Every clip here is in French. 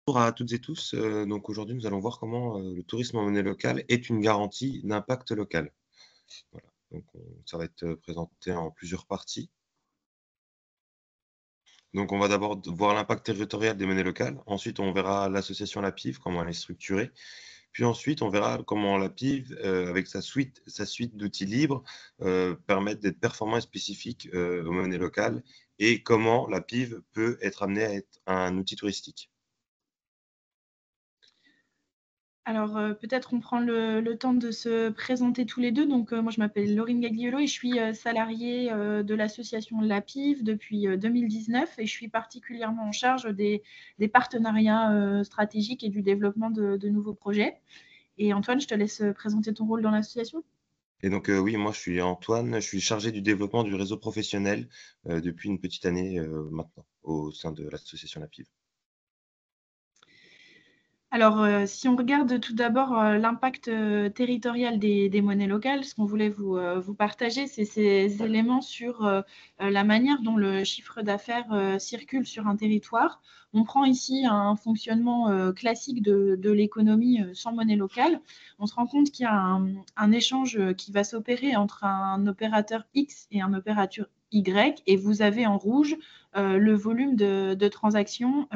Bonjour à toutes et tous. Donc aujourd'hui, nous allons voir comment, le tourisme en monnaie locale est une garantie d'impact local. Voilà, donc ça va être, présenté en plusieurs parties. Donc on va d'abord voir l'impact territorial des monnaies locales. Ensuite, on verra l'association LAPIV, comment elle est structurée. Puis ensuite, on verra comment LAPIV, avec sa suite d'outils libres, permettent d'être performants et spécifiques, aux monnaies locales et comment LAPIV peut être amenée à être un outil touristique. Alors, peut-être on prend le temps de se présenter tous les 2. Donc, moi, je m'appelle Laurine Gagliolo et je suis, salariée, de l'association LAPIV depuis, 2019 et je suis particulièrement en charge des partenariats, stratégiques et du développement de nouveaux projets. Et Antoine, je te laisse, présenter ton rôle dans l'association. Et donc, oui, moi, je suis Antoine, je suis chargé du développement du réseau professionnel, depuis une petite année, maintenant, au sein de l'association LAPIV. Alors, si on regarde tout d'abord l'impact territorial des monnaies locales, ce qu'on voulait vous partager, c'est ces éléments sur la manière dont le chiffre d'affaires circule sur un territoire. On prend ici un fonctionnement classique de l'économie sans monnaie locale. On se rend compte qu'il y a un échange qui va s'opérer entre un opérateur X et un opérateur Y, et vous avez en rouge le volume de transactions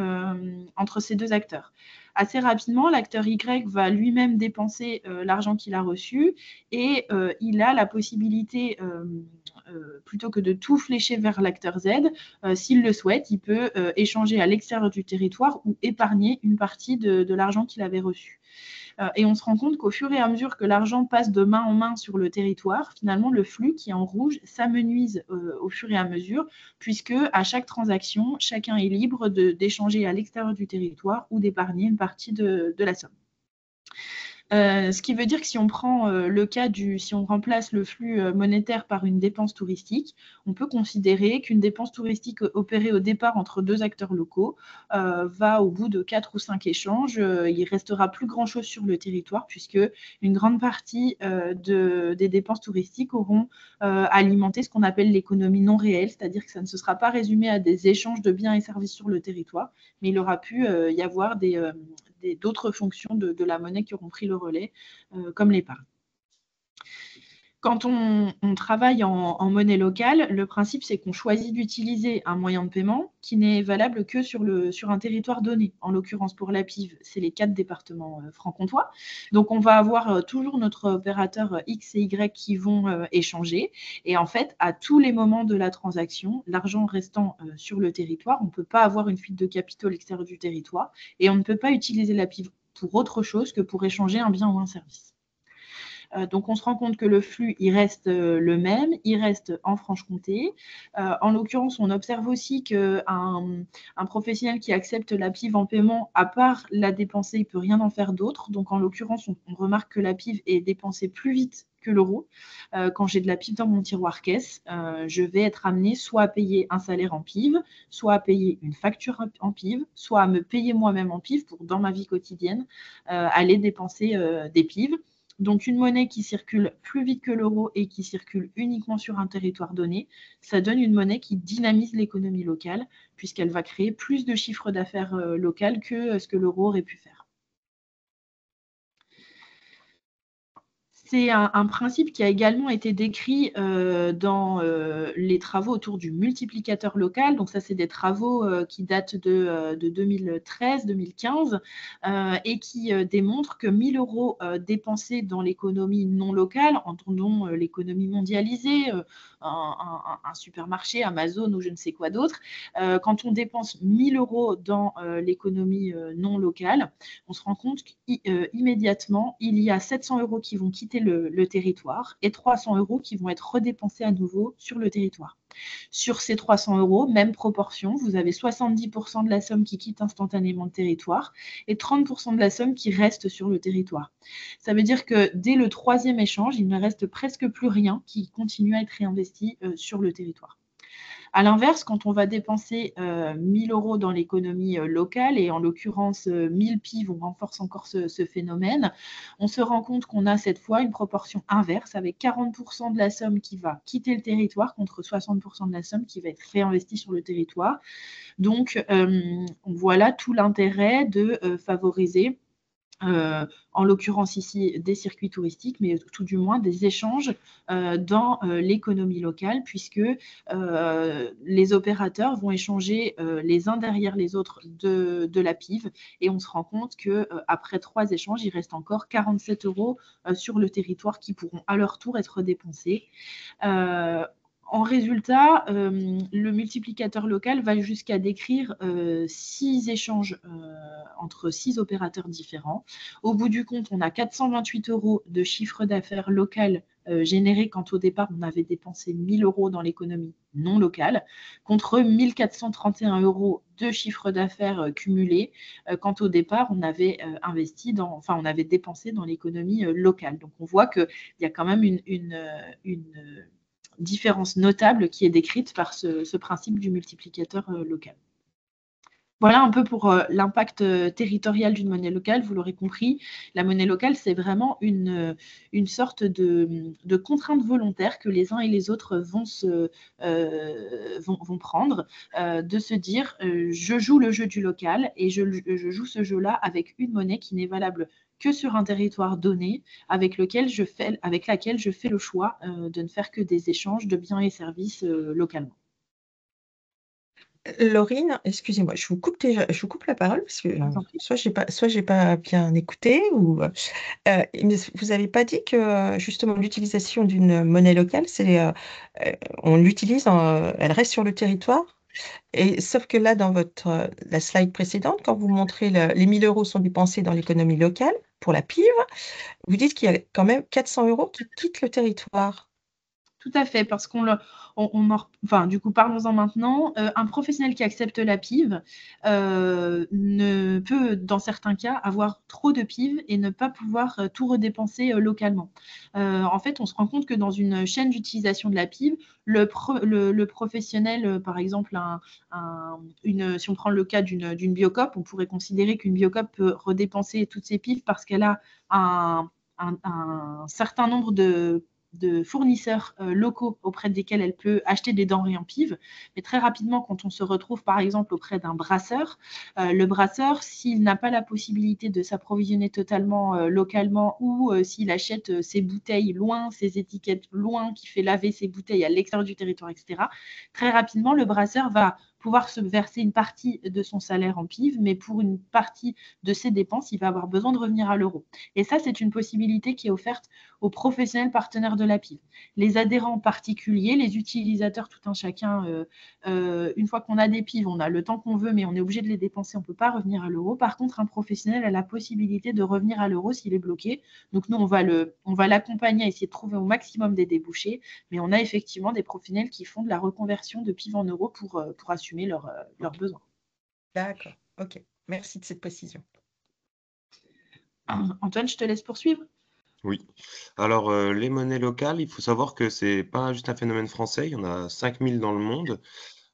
entre ces deux acteurs. Assez rapidement, l'acteur Y va lui-même dépenser l'argent qu'il a reçu et il a la possibilité, plutôt que de tout flécher vers l'acteur Z, s'il le souhaite, il peut échanger à l'extérieur du territoire ou épargner une partie de l'argent qu'il avait reçu. Et on se rend compte qu'au fur et à mesure que l'argent passe de main en main sur le territoire, finalement, le flux qui est en rouge s'amenuise au fur et à mesure, puisque à chaque transaction, chacun est libre d'échanger à l'extérieur du territoire ou d'épargner une partie de la somme. Ce qui veut dire que si on prend le cas si on remplace le flux monétaire par une dépense touristique, on peut considérer qu'une dépense touristique opérée au départ entre deux acteurs locaux va au bout de 4 ou 5 échanges, il restera plus grand-chose sur le territoire puisque une grande partie des dépenses touristiques auront alimenté ce qu'on appelle l'économie non réelle, c'est-à-dire que ça ne se sera pas résumé à des échanges de biens et services sur le territoire, mais il aura pu y avoir d'autres fonctions de la monnaie qui auront pris le relais, comme l'épargne. Quand on travaille en monnaie locale, le principe, c'est qu'on choisit d'utiliser un moyen de paiement qui n'est valable que sur un territoire donné. En l'occurrence, pour la PIV, c'est les 4 départements franc-comtois. Donc, on va avoir toujours notre opérateur X et Y qui vont échanger. Et en fait, à tous les moments de la transaction, l'argent restant sur le territoire, on ne peut pas avoir une fuite de capitaux à l'extérieur du territoire et on ne peut pas utiliser la PIV pour autre chose que pour échanger un bien ou un service. Donc, on se rend compte que le flux, il reste le même, il reste en Franche-Comté. En l'occurrence, on observe aussi qu'un professionnel qui accepte la PIV en paiement, à part la dépenser, il ne peut rien en faire d'autre. Donc, en l'occurrence, on remarque que la PIV est dépensée plus vite que l'euro. Quand j'ai de la PIV dans mon tiroir caisse, je vais être amenée soit à payer un salaire en PIV, soit à payer une facture en PIV, soit à me payer moi-même en PIV pour, dans ma vie quotidienne, aller dépenser des PIV. Donc, une monnaie qui circule plus vite que l'euro et qui circule uniquement sur un territoire donné, ça donne une monnaie qui dynamise l'économie locale, puisqu'elle va créer plus de chiffre d'affaires local que ce que l'euro aurait pu faire. C'est un principe qui a également été décrit dans les travaux autour du multiplicateur local. Donc ça, c'est des travaux qui datent de 2013-2015 et qui démontrent que 1 000 euros dépensés dans l'économie non locale, entendons l'économie mondialisée, un supermarché, Amazon ou je ne sais quoi d'autre, quand on dépense 1 000 euros dans l'économie non locale, on se rend compte qu'immédiatement, il y a 700 euros qui vont quitter le territoire et 300 euros qui vont être redépensés à nouveau sur le territoire. Sur ces 300 euros, même proportion, vous avez 70% de la somme qui quitte instantanément le territoire et 30% de la somme qui reste sur le territoire. Ça veut dire que dès le 3e échange, il ne reste presque plus rien qui continue à être réinvesti sur le territoire. À l'inverse, quand on va dépenser 1000 € dans l'économie locale, et en l'occurrence 1000 PIV, on renforce encore ce phénomène, on se rend compte qu'on a cette fois une proportion inverse, avec 40% de la somme qui va quitter le territoire contre 60% de la somme qui va être réinvestie sur le territoire. Donc, voilà tout l'intérêt de favoriser en l'occurrence ici des circuits touristiques, mais tout du moins des échanges dans l'économie locale, puisque les opérateurs vont échanger les uns derrière les autres de la PIV, et on se rend compte qu'après 3 échanges, il reste encore 47 € sur le territoire qui pourront à leur tour être dépensés. En résultat, le multiplicateur local va jusqu'à décrire 6 échanges entre 6 opérateurs différents. Au bout du compte, on a 428 € de chiffre d'affaires local généré quand au départ, on avait dépensé 1000 € dans l'économie non locale, contre 1431 € de chiffre d'affaires cumulé quand au départ, on avait on avait dépensé dans l'économie locale. Donc, on voit qu'il y a quand même une différence notable qui est décrite par ce principe du multiplicateur local. Voilà un peu pour l'impact territorial d'une monnaie locale. Vous l'aurez compris, la monnaie locale, c'est vraiment une sorte de contrainte volontaire que les uns et les autres vont prendre, de se dire je joue le jeu du local et je joue ce jeu-là avec une monnaie qui n'est valable que sur un territoire donné, avec laquelle je fais le choix de ne faire que des échanges de biens et services localement. Laurine, excusez-moi, je vous coupe la parole parce que Je vous en prie. soit j'ai pas bien écouté ou mais vous avez pas dit que justement l'utilisation d'une monnaie locale, on l'utilise, elle reste sur le territoire. Et sauf que là, dans la slide précédente, quand vous montrez les 1000 € sont dépensés dans l'économie locale pour la PIV, vous dites qu'il y a quand même 400 € qui quittent le territoire. Tout à fait, parce du coup, parlons-en maintenant. Un professionnel qui accepte la PIV ne peut, dans certains cas, avoir trop de PIV et ne pas pouvoir tout redépenser localement. En fait, on se rend compte que dans une chaîne d'utilisation de la PIV, le professionnel, par exemple, si on prend le cas d'une Biocoop, on pourrait considérer qu'une Biocoop peut redépenser toutes ses PIV parce qu'elle a un certain nombre de fournisseurs locaux auprès desquels elle peut acheter des denrées en PIV. Mais très rapidement, quand on se retrouve par exemple auprès d'un brasseur, le brasseur, s'il n'a pas la possibilité de s'approvisionner totalement localement, ou s'il achète ses bouteilles loin, ses étiquettes loin, qui fait laver ses bouteilles à l'extérieur du territoire, etc., très rapidement, le brasseur va pouvoir se verser une partie de son salaire en PIV, mais pour une partie de ses dépenses, il va avoir besoin de revenir à l'euro. Et ça, c'est une possibilité qui est offerte aux professionnels partenaires de la PIV. Les adhérents particuliers, les utilisateurs, tout un chacun, une fois qu'on a des PIV, on a le temps qu'on veut, mais on est obligé de les dépenser, on ne peut pas revenir à l'euro. Par contre, un professionnel a la possibilité de revenir à l'euro s'il est bloqué. Donc nous, on va l'accompagner à essayer de trouver au maximum des débouchés, mais on a effectivement des professionnels qui font de la reconversion de PIV en euros pour assumer leurs besoins. D'accord, ok. Merci de cette précision. Antoine, je te laisse poursuivre. Oui. Alors, les monnaies locales, il faut savoir que c'est pas juste un phénomène français, il y en a 5000 dans le monde,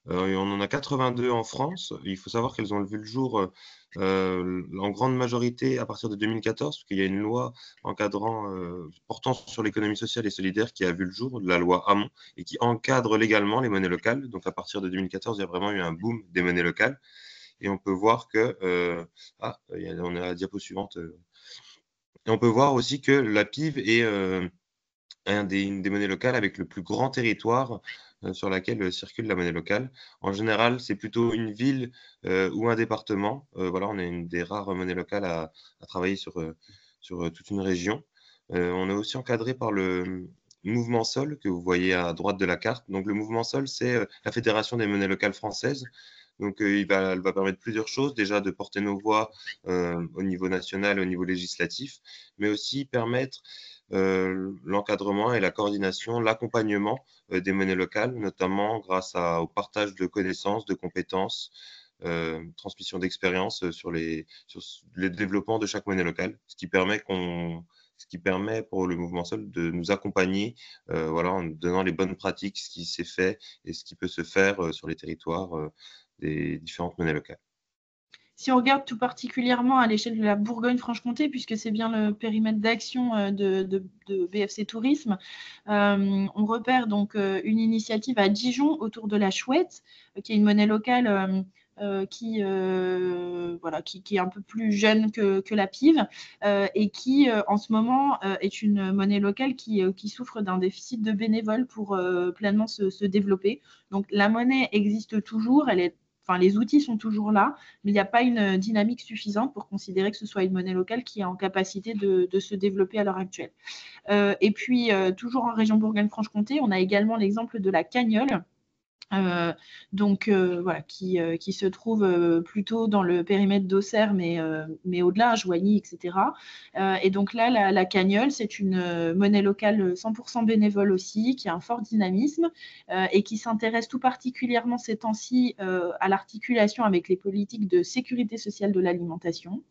et on en a 82 en France. Il faut savoir qu'elles ont vu le jour, en grande majorité à partir de 2014, parce qu'il y a une loi encadrant, portant sur l'économie sociale et solidaire qui a vu le jour, la loi Hamon, et qui encadre légalement les monnaies locales. Donc à partir de 2014, il y a vraiment eu un boom des monnaies locales, et on peut voir que, on est à la diapo suivante, et on peut voir aussi que la PIV est, une des monnaies locales avec le plus grand territoire sur laquelle circule la monnaie locale. En général, c'est plutôt une ville ou un département. Voilà, on est une des rares monnaies locales à travailler sur toute une région. On est aussi encadré par le mouvement Sol que vous voyez à droite de la carte. Donc le mouvement Sol, c'est la Fédération des monnaies locales françaises. Donc elle va permettre plusieurs choses. Déjà de porter nos voix au niveau national, au niveau législatif, mais aussi permettre l'encadrement et la coordination, l'accompagnement des monnaies locales, notamment grâce au partage de connaissances, de compétences, transmission d'expériences sur le développement de chaque monnaie locale, ce qui permet qu'on ce qui permet pour le mouvement Sol de nous accompagner voilà, en nous donnant les bonnes pratiques, ce qui s'est fait et ce qui peut se faire sur les territoires des différentes monnaies locales. Si on regarde tout particulièrement à l'échelle de la Bourgogne-Franche-Comté, puisque c'est bien le périmètre d'action de BFC Tourisme, on repère donc une initiative à Dijon autour de la chouette, qui est une monnaie locale qui est un peu plus jeune que la pive et qui, en ce moment, est une monnaie locale qui souffre d'un déficit de bénévoles pour pleinement se développer. Donc la monnaie existe toujours, les outils sont toujours là, mais il n'y a pas une dynamique suffisante pour considérer que ce soit une monnaie locale qui est en capacité de se développer à l'heure actuelle. Et puis, toujours en région Bourgogne-Franche-Comté, on a également l'exemple de la Cagnole, voilà, qui se trouve plutôt dans le périmètre d'Auxerre, mais au-delà, à Joigny, etc. Et donc là, la Cagnole, c'est une monnaie locale 100% bénévole aussi, qui a un fort dynamisme et qui s'intéresse tout particulièrement ces temps-ci à l'articulation avec les politiques de sécurité sociale de l'alimentation.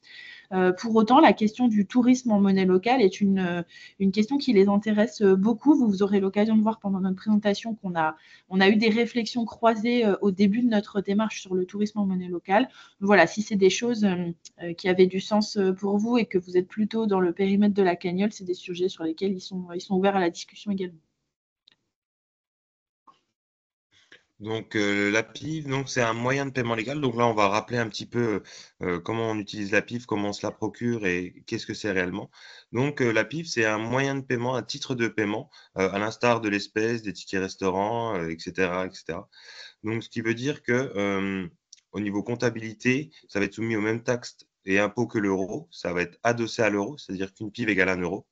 Pour autant, la question du tourisme en monnaie locale est une question qui les intéresse beaucoup. Vous aurez l'occasion de voir pendant notre présentation qu'on a eu des réflexions croisées au début de notre démarche sur le tourisme en monnaie locale. Voilà, si c'est des choses qui avaient du sens pour vous et que vous êtes plutôt dans le périmètre de la Cagnole, c'est des sujets sur lesquels ils sont ouverts à la discussion également. Donc la PIV, donc c'est un moyen de paiement légal. Donc là, on va rappeler un petit peu comment on utilise la PIV, comment on se la procure et qu'est-ce que c'est réellement. Donc la PIV, c'est un moyen de paiement, un titre de paiement, à l'instar de l'espèce, des tickets restaurants, etc., etc. Donc ce qui veut dire que au niveau comptabilité, ça va être soumis aux mêmes taxes et impôts que l'euro. Ça va être adossé à l'euro, c'est-à-dire qu'une PIV égale 1 euro.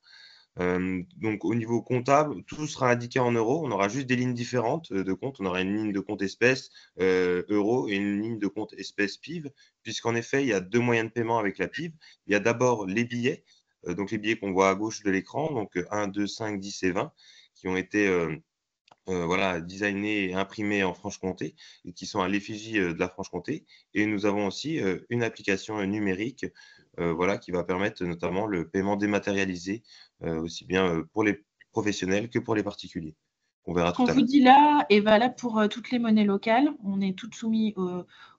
Donc au niveau comptable, tout sera indiqué en euros. On aura juste des lignes différentes de compte. On aura une ligne de compte espèce euro et une ligne de compte espèce PIV, puisqu'en effet, il y a deux moyens de paiement avec la PIV. Il y a d'abord les billets, donc les billets qu'on voit à gauche de l'écran, donc 1, 2, 5, 10 et 20, qui ont été voilà, designés et imprimés en Franche-Comté et qui sont à l'effigie de la Franche-Comté. Et nous avons aussi une application numérique voilà, qui va permettre notamment le paiement dématérialisé, aussi bien pour les professionnels que pour les particuliers. On verra Ce tout qu'on à vous l'heure. dit là est valable pour toutes les monnaies locales. On est toutes soumis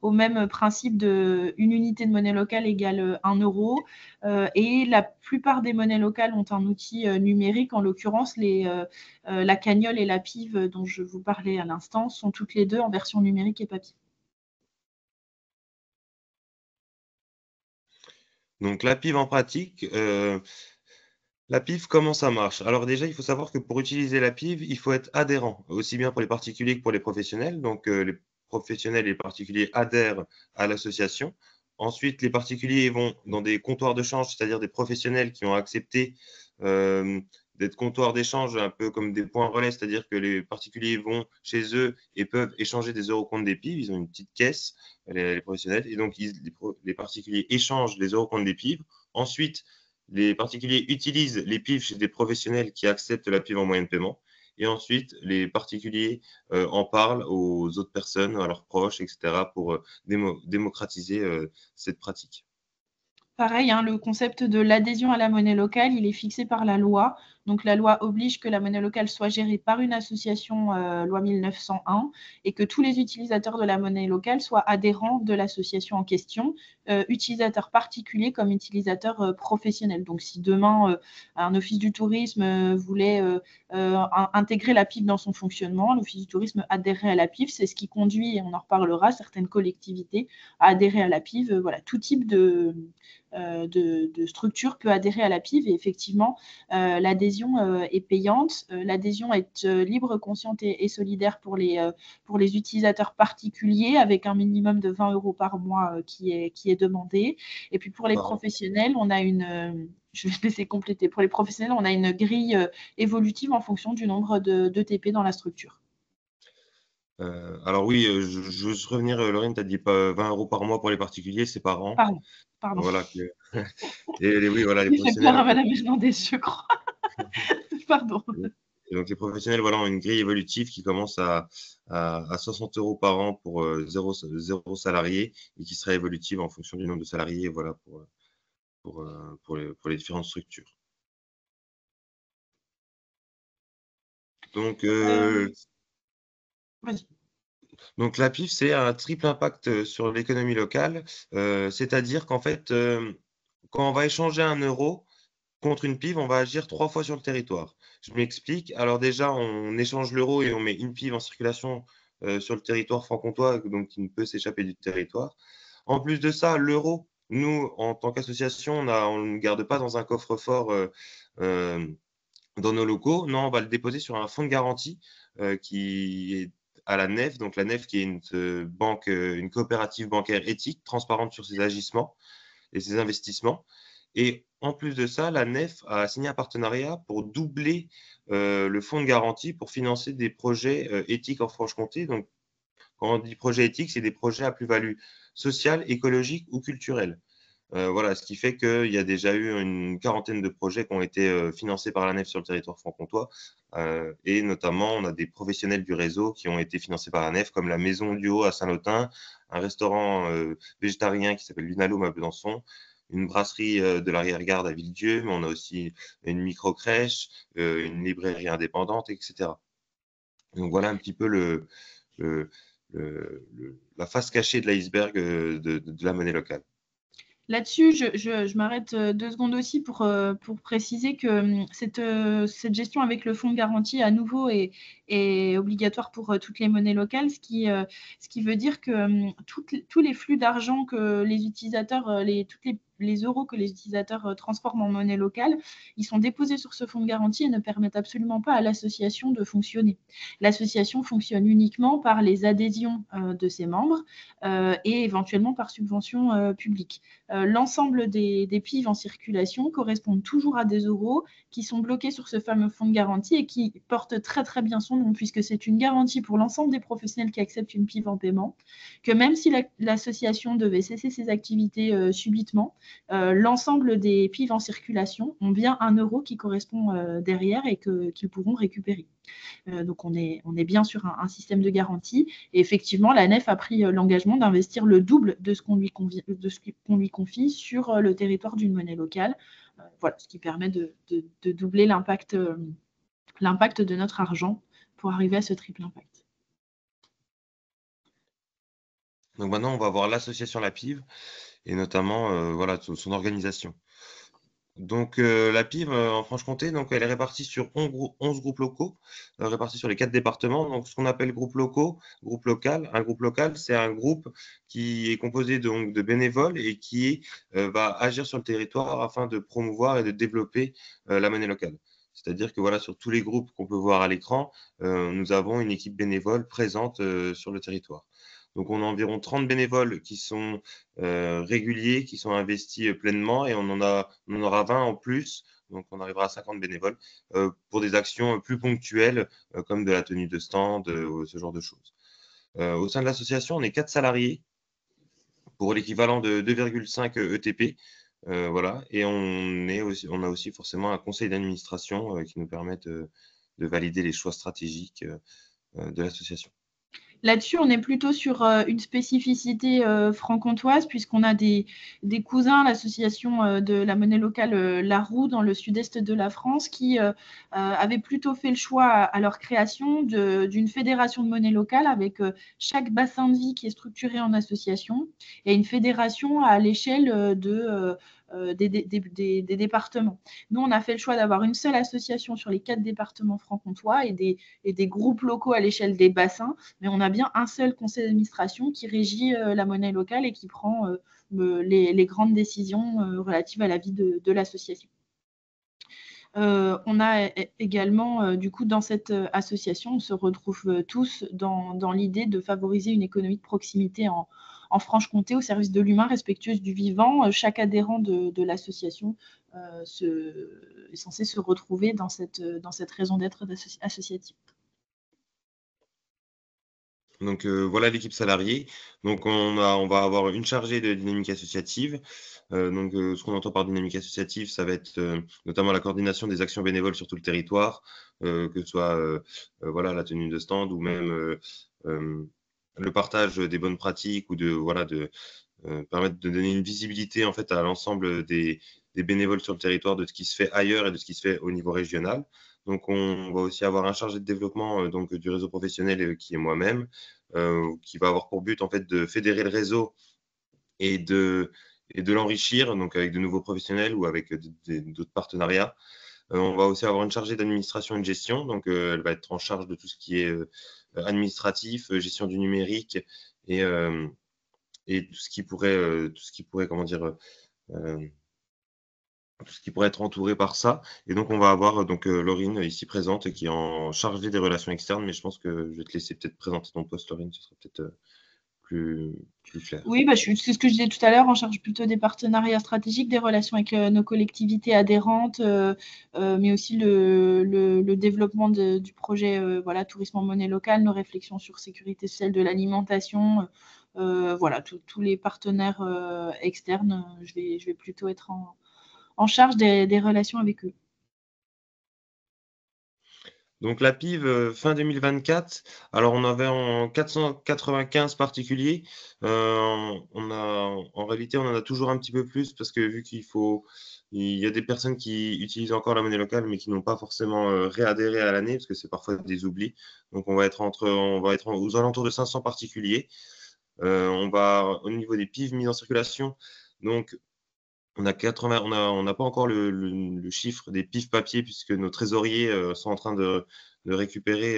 au même principe de une unité de monnaie locale égale 1 euro. Et la plupart des monnaies locales ont un outil numérique. En l'occurrence, la Cagnole et la PIV dont je vous parlais à l'instant sont toutes les deux en version numérique et papier. Donc la PIV en pratique, la PIV, comment ça marche? Alors déjà, il faut savoir que pour utiliser la PIV, il faut être adhérent, aussi bien pour les particuliers que pour les professionnels. Donc les professionnels et les particuliers adhèrent à l'association. Ensuite, les particuliers vont dans des comptoirs de change, c'est-à-dire des professionnels qui ont accepté d'être comptoirs d'échange, un peu comme des points relais, c'est-à-dire que les particuliers vont chez eux et peuvent échanger des euros contre des PIV. Ils ont une petite caisse, les professionnels, et donc les particuliers échangent les euros contre des PIV. Ensuite, les particuliers utilisent les PIV chez des professionnels qui acceptent la PIV en moyen de paiement. Et ensuite, les particuliers en parlent aux autres personnes, à leurs proches, etc., pour démocratiser cette pratique. Pareil, hein, le concept de l'adhésion à la monnaie locale, il est fixé par la loi. Donc la loi oblige que la monnaie locale soit gérée par une association, loi 1901, et que tous les utilisateurs de la monnaie locale soient adhérents de l'association en question, utilisateurs particuliers comme utilisateurs professionnels. Donc si demain un office du tourisme voulait intégrer la PIV dans son fonctionnement, l'office du tourisme adhérerait à la PIV. C'est ce qui conduit, et on en reparlera, certaines collectivités à adhérer à la PIV. Voilà, tout type de structure peut adhérer à la PIV et effectivement, l'adhésion est payante. L'adhésion est libre, consciente et solidaire pour les utilisateurs particuliers avec un minimum de 20 euros par mois qui est demandé. Et puis pour les professionnels, on a je vais laisser compléter. Pour les professionnels, on a une grille évolutive en fonction du nombre de TP dans la structure. Alors oui, je veux juste revenir, Laurine, tu as dit pas 20 euros par mois pour les particuliers, c'est par an. Pardon. Voilà. Et oui, voilà, les J'ai fait professionnels. peur à Madame Hernandez, je crois. Pardon. Et donc les professionnels, voilà, ont une grille évolutive qui commence à 60 euros par an pour zéro salarié et qui sera évolutive en fonction du nombre de salariés, voilà, pour les différentes structures. Donc, Vas-y. donc la PIF, c'est un triple impact sur l'économie locale, c'est-à-dire qu'en fait, quand on va échanger un euro contre une PIV, on va agir 3 fois sur le territoire. Je m'explique. Alors déjà, on échange l'euro et on met une PIV en circulation sur le territoire franc-comtois, donc qui ne peut s'échapper du territoire. En plus de ça, l'euro, nous, en tant qu'association, on ne le garde pas dans un coffre-fort euh, dans nos locaux. Non, on va le déposer sur un fonds de garantie qui est à la NEF, donc la NEF qui est une coopérative bancaire éthique, transparente sur ses agissements et ses investissements. Et en plus de ça, la NEF a signé un partenariat pour doubler le fonds de garantie pour financer des projets éthiques en Franche-Comté. Donc, quand on dit projet éthique, c'est des projets à plus-value sociale, écologique ou culturelle. Voilà, ce qui fait qu'il y a déjà eu une quarantaine de projets qui ont été financés par la NEF sur le territoire franc-comtois. Et notamment, on a des professionnels du réseau qui ont été financés par la NEF, comme la Maison du Haut à Saint-Lotin, un restaurant végétarien qui s'appelle Lunalo à Besançon, une brasserie de l'arrière-garde à Villedieu, mais on a aussi une micro-crèche, une librairie indépendante, etc. Donc voilà un petit peu le, la face cachée de l'iceberg de la monnaie locale. Là-dessus, je m'arrête 2 secondes aussi pour préciser que cette gestion avec le fonds de garantie, à nouveau, est obligatoire pour toutes les monnaies locales, ce qui veut dire que tous les flux d'argent que les utilisateurs, les euros que les utilisateurs transforment en monnaie locale, ils sont déposés sur ce fonds de garantie et ne permettent absolument pas à l'association de fonctionner. L'association fonctionne uniquement par les adhésions de ses membres et éventuellement par subvention publique. L'ensemble des PIV en circulation correspondent toujours à des euros qui sont bloqués sur ce fameux fonds de garantie et qui portent très très bien son nom, puisque c'est une garantie pour l'ensemble des professionnels qui acceptent une PIV en paiement, que même si l'association devait cesser ses activités subitement, l'ensemble des PIV en circulation ont bien un euro qui correspond derrière et qu'ils pourront récupérer. Donc on est bien sur un système de garantie. Et effectivement, la NEF a pris l'engagement d'investir le double de ce qu'on lui confie sur le territoire d'une monnaie locale. Voilà, ce qui permet de doubler l'impact de notre argent pour arriver à ce triple impact. Donc maintenant, on va voir l'association La Pive et notamment voilà, son organisation. Donc la PIV en Franche-Comté, donc elle est répartie sur 11 groupes locaux, répartis sur les 4 départements. Donc ce qu'on appelle groupes locaux, groupe local. Un groupe local, c'est un groupe qui est composé donc de bénévoles et qui va agir sur le territoire afin de promouvoir et de développer la monnaie locale. C'est-à-dire que voilà, sur tous les groupes qu'on peut voir à l'écran, nous avons une équipe bénévole présente sur le territoire. Donc, on a environ 30 bénévoles qui sont réguliers, qui sont investis pleinement et on en aura 20 en plus. Donc, on arrivera à 50 bénévoles pour des actions plus ponctuelles comme de la tenue de stand, ce genre de choses. Au sein de l'association, on est 4 salariés pour l'équivalent de 2,5 ETP. Voilà. Et on a aussi forcément un conseil d'administration qui nous permet de valider les choix stratégiques de l'association. Là-dessus, on est plutôt sur une spécificité franc-comtoise, puisqu'on a des cousins, l'association de la monnaie locale La Roue, dans le sud-est de la France, qui avaient plutôt fait le choix à leur création d'une fédération de monnaie locale avec chaque bassin de vie qui est structuré en association et une fédération à l'échelle des départements. Nous, on a fait le choix d'avoir une seule association sur les 4 départements franc-comtois et des groupes locaux à l'échelle des bassins, mais on a bien un seul conseil d'administration qui régit la monnaie locale et qui prend les grandes décisions relatives à la vie de l'association. On a également, du coup, dans cette association, on se retrouve tous dans l'idée de favoriser une économie de proximité en Franche-Comté au service de l'humain, respectueuse du vivant. Chaque adhérent de l'association est censé se retrouver dans cette raison d'être associative. Donc voilà l'équipe salariée. Donc on va avoir une chargée de dynamique associative. Donc ce qu'on entend par dynamique associative, ça va être notamment la coordination des actions bénévoles sur tout le territoire, que ce soit voilà, la tenue de stand ou même le partage des bonnes pratiques ou de permettre de donner une visibilité en fait à l'ensemble des bénévoles sur le territoire de ce qui se fait ailleurs et de ce qui se fait au niveau régional. Donc, on va aussi avoir un chargé de développement donc, du réseau professionnel qui est moi-même, qui va avoir pour but en fait de fédérer le réseau et de l'enrichir, donc avec de nouveaux professionnels ou avec d'autres partenariats. On va aussi avoir une chargée d'administration et de gestion, donc elle va être en charge de tout ce qui est administratif, gestion du numérique et, euh, et tout ce qui pourrait, comment dire, tout ce qui pourrait être entouré par ça. Et donc, on va avoir donc Laurine ici présente qui est en chargée des relations externes, mais je pense que je vais te laisser peut-être présenter ton poste, Laurine, ce sera peut-être plus clair. Oui, bah, c'est ce que je disais tout à l'heure, on charge plutôt des partenariats stratégiques, des relations avec nos collectivités adhérentes, mais aussi le développement du projet voilà, tourisme en monnaie locale, nos réflexions sur sécurité sociale de l'alimentation. Voilà, tous les partenaires externes, je vais plutôt être en charge des relations avec eux. Donc la PIV fin 2024, alors on avait en 495 particuliers. En réalité, on en a toujours un petit peu plus parce que vu il y a des personnes qui utilisent encore la monnaie locale mais qui n'ont pas forcément réadhéré à l'année parce que c'est parfois des oublis. Donc on va être aux alentours de 500 particuliers. Au niveau des PIV mises en circulation, donc on a 80, on n'a pas encore le chiffre des PIF papier puisque nos trésoriers sont en train de récupérer,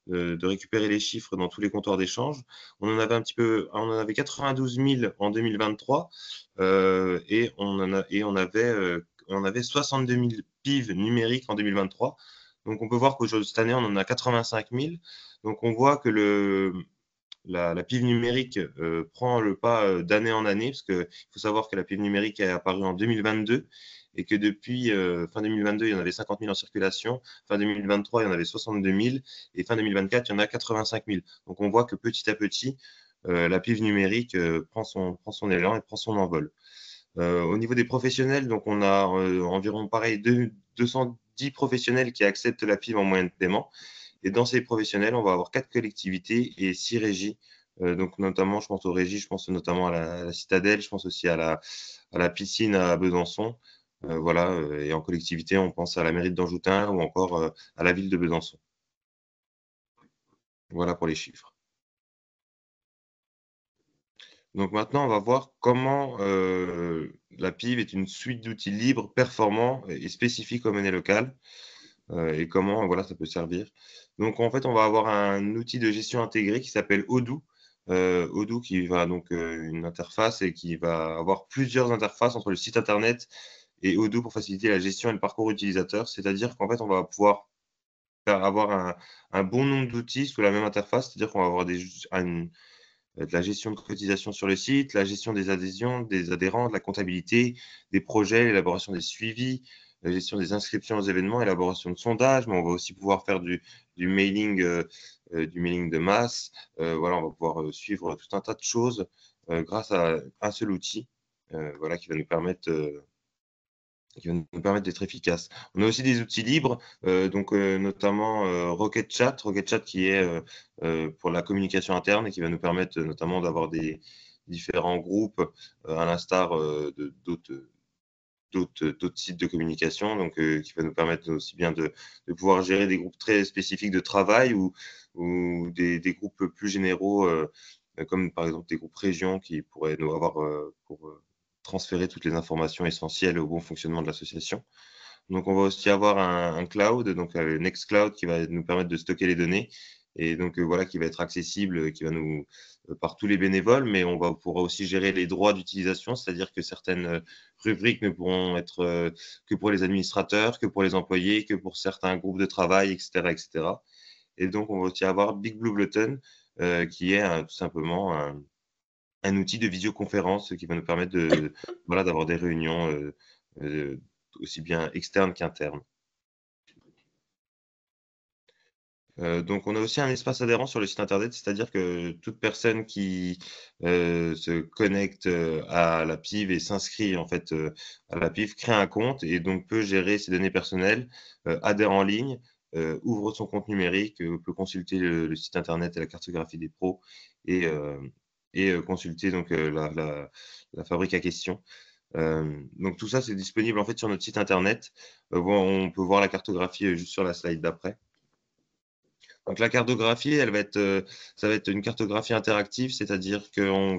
de récupérer les chiffres dans tous les comptoirs d'échange. On en avait 92 000 en 2023 et on avait 62 000 PIV numériques en 2023. Donc on peut voir qu'aujourd'hui, cette année, on en a 85 000. Donc on voit que la PIV numérique prend le pas d'année en année, parce qu'il faut savoir que la PIV numérique est apparue en 2022 et que depuis fin 2022, il y en avait 50 000 en circulation, fin 2023, il y en avait 62 000 et fin 2024, il y en a 85 000. Donc on voit que petit à petit, la PIV numérique prend son élan et prend son envol. Au niveau des professionnels, donc on a environ pareil 210 professionnels qui acceptent la PIV en moyen de paiement. Et dans ces professionnels, on va avoir 4 collectivités et 6 régies. Donc notamment, je pense aux régies, je pense notamment à la Citadelle, je pense aussi à la piscine à Besançon. Voilà, et en collectivité, on pense à la mairie de Danjoutin ou encore à la ville de Besançon. Voilà pour les chiffres. Donc maintenant, on va voir comment la PIV est une suite d'outils libres, performants et spécifiques aux monnaies locales et comment voilà, ça peut servir. Donc en fait, on va avoir un outil de gestion intégré qui s'appelle Odoo. Odoo qui va donc une interface et qui va avoir plusieurs interfaces entre le site internet et Odoo pour faciliter la gestion et le parcours utilisateur. C'est-à-dire qu'en fait, on va pouvoir avoir un bon nombre d'outils sous la même interface, c'est-à-dire qu'on va avoir de la gestion de cotisation sur le site, la gestion des adhésions, des adhérents, de la comptabilité, des projets, l'élaboration des suivis, la gestion des inscriptions aux événements, élaboration de sondages, mais on va aussi pouvoir faire du mailing, du mailing de masse. Voilà, on va pouvoir suivre tout un tas de choses grâce à un seul outil voilà, qui va nous permettre d'être efficace. On a aussi des outils libres, donc notamment Rocket Chat qui est pour la communication interne et qui va nous permettre notamment d'avoir des différents groupes, à l'instar d'autres sites de communication, donc qui va nous permettre aussi bien de pouvoir gérer des groupes très spécifiques de travail ou des groupes plus généraux, comme par exemple des groupes régions qui pourraient nous avoir pour transférer toutes les informations essentielles au bon fonctionnement de l'association. Donc, on va aussi avoir un cloud, donc Nextcloud, qui va nous permettre de stocker les données et donc voilà, qui va être accessible, qui va nous par tous les bénévoles, mais pourra aussi gérer les droits d'utilisation, c'est-à-dire que certaines rubriques ne pourront être que pour les administrateurs, que pour les employés, que pour certains groupes de travail, etc., etc. Et donc, on va aussi avoir Big Blue Button, qui est tout simplement un outil de visioconférence qui va nous permettre voilà, d'avoir des réunions aussi bien externes qu'internes. Donc, on a aussi un espace adhérent sur le site internet, c'est-à-dire que toute personne qui se connecte à la PIV et s'inscrit en fait à la PIV crée un compte et donc peut gérer ses données personnelles, adhère en ligne, ouvre son compte numérique, peut consulter le site internet et la cartographie des pros et consulter donc la fabrique à questions. Donc tout ça, c'est disponible en fait sur notre site internet. On peut voir la cartographie juste sur la slide d'après. Donc la cartographie, ça va être une cartographie interactive, c'est-à-dire qu'on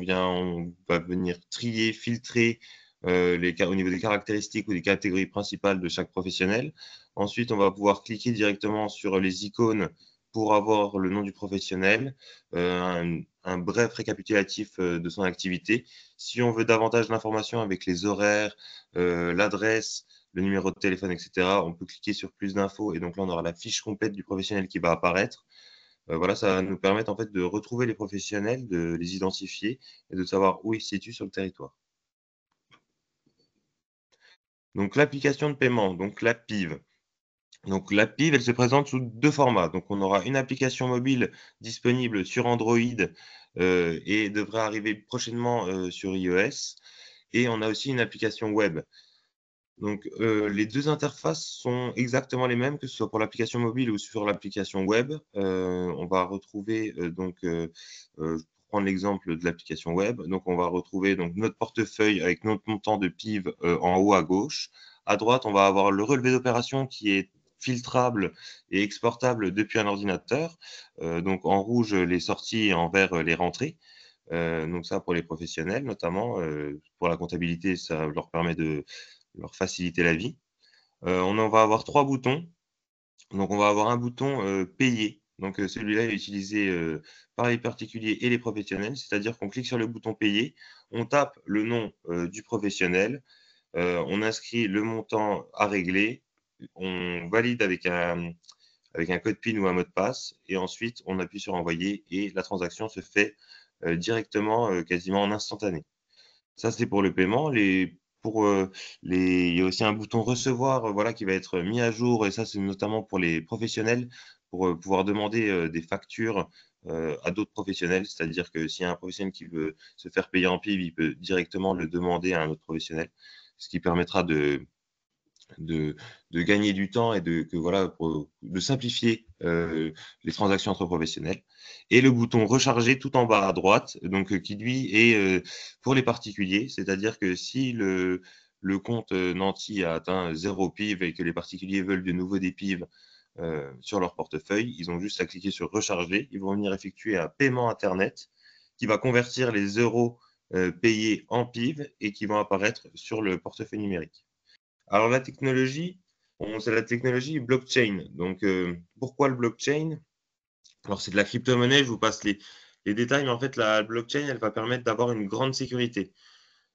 va venir trier, filtrer au niveau des caractéristiques ou des catégories principales de chaque professionnel. Ensuite, on va pouvoir cliquer directement sur les icônes pour avoir le nom du professionnel, un bref récapitulatif de son activité. Si on veut davantage d'informations avec les horaires, l'adresse, le numéro de téléphone, etc., on peut cliquer sur plus d'infos et donc là, on aura la fiche complète du professionnel qui va apparaître. Voilà, ça va nous permettre en fait de retrouver les professionnels, de les identifier et de savoir où ils se situent sur le territoire. Donc l'application de paiement, donc la PIV. Donc la PIV, elle se présente sous 2 formats. Donc on aura une application mobile disponible sur Android, et devrait arriver prochainement, sur iOS, et on a aussi une application web. Donc les 2 interfaces sont exactement les mêmes, que ce soit pour l'application mobile ou sur l'application web. On va retrouver, pour prendre l'exemple de l'application web, donc on va retrouver donc notre portefeuille avec notre montant de PIV, en haut à gauche. À droite, on va avoir le relevé d'opération qui est filtrable et exportable depuis un ordinateur. Donc en rouge, les sorties et en vert, les rentrées. Donc ça pour les professionnels notamment, pour la comptabilité, ça leur permet de leur faciliter la vie. On en va avoir 3 boutons. Donc on va avoir un bouton, payer. Donc celui-là est utilisé, par les particuliers et les professionnels. C'est-à-dire qu'on clique sur le bouton payer, on tape le nom, du professionnel, on inscrit le montant à régler, on valide avec un code PIN ou un mot de passe et ensuite on appuie sur envoyer et la transaction se fait, directement, quasiment en instantané. Ça, c'est pour le paiement. Il y a aussi un bouton recevoir, voilà, qui va être mis à jour et ça, c'est notamment pour les professionnels, pour, pouvoir demander, des factures, à d'autres professionnels. C'est-à-dire que s'il y a un professionnel qui veut se faire payer en PIV, il peut directement le demander à un autre professionnel, ce qui permettra de gagner du temps et de simplifier, les transactions entre professionnels et le bouton recharger tout en bas à droite, donc qui lui est, pour les particuliers. C'est-à-dire que si le compte, nanti a atteint 0 PIV et que les particuliers veulent de nouveau des PIV, sur leur portefeuille, ils ont juste à cliquer sur recharger. Ils vont venir effectuer un paiement internet qui va convertir les euros, payés en PIV et qui vont apparaître sur le portefeuille numérique. Alors la technologie, c'est la technologie blockchain. Donc, pourquoi le blockchain? Alors c'est de la crypto-monnaie, je vous passe les détails, mais en fait la blockchain, elle va permettre d'avoir une grande sécurité.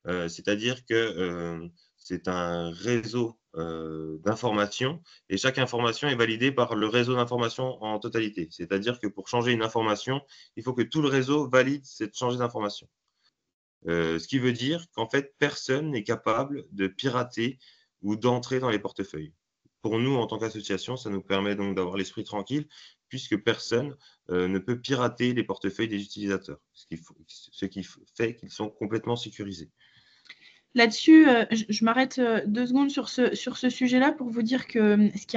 C'est-à-dire que, c'est un réseau, d'informations et chaque information est validée par le réseau d'informations en totalité. C'est-à-dire que pour changer une information, il faut que tout le réseau valide cette changée d'information. Ce qui veut dire qu'en fait, personne n'est capable de pirater ou d'entrer dans les portefeuilles. Pour nous, en tant qu'association, ça nous permet donc d'avoir l'esprit tranquille, puisque personne ne peut pirater les portefeuilles des utilisateurs, ce qui fait qu'ils sont complètement sécurisés. Là-dessus, je m'arrête 2 secondes sur ce sujet-là pour vous dire que ce qui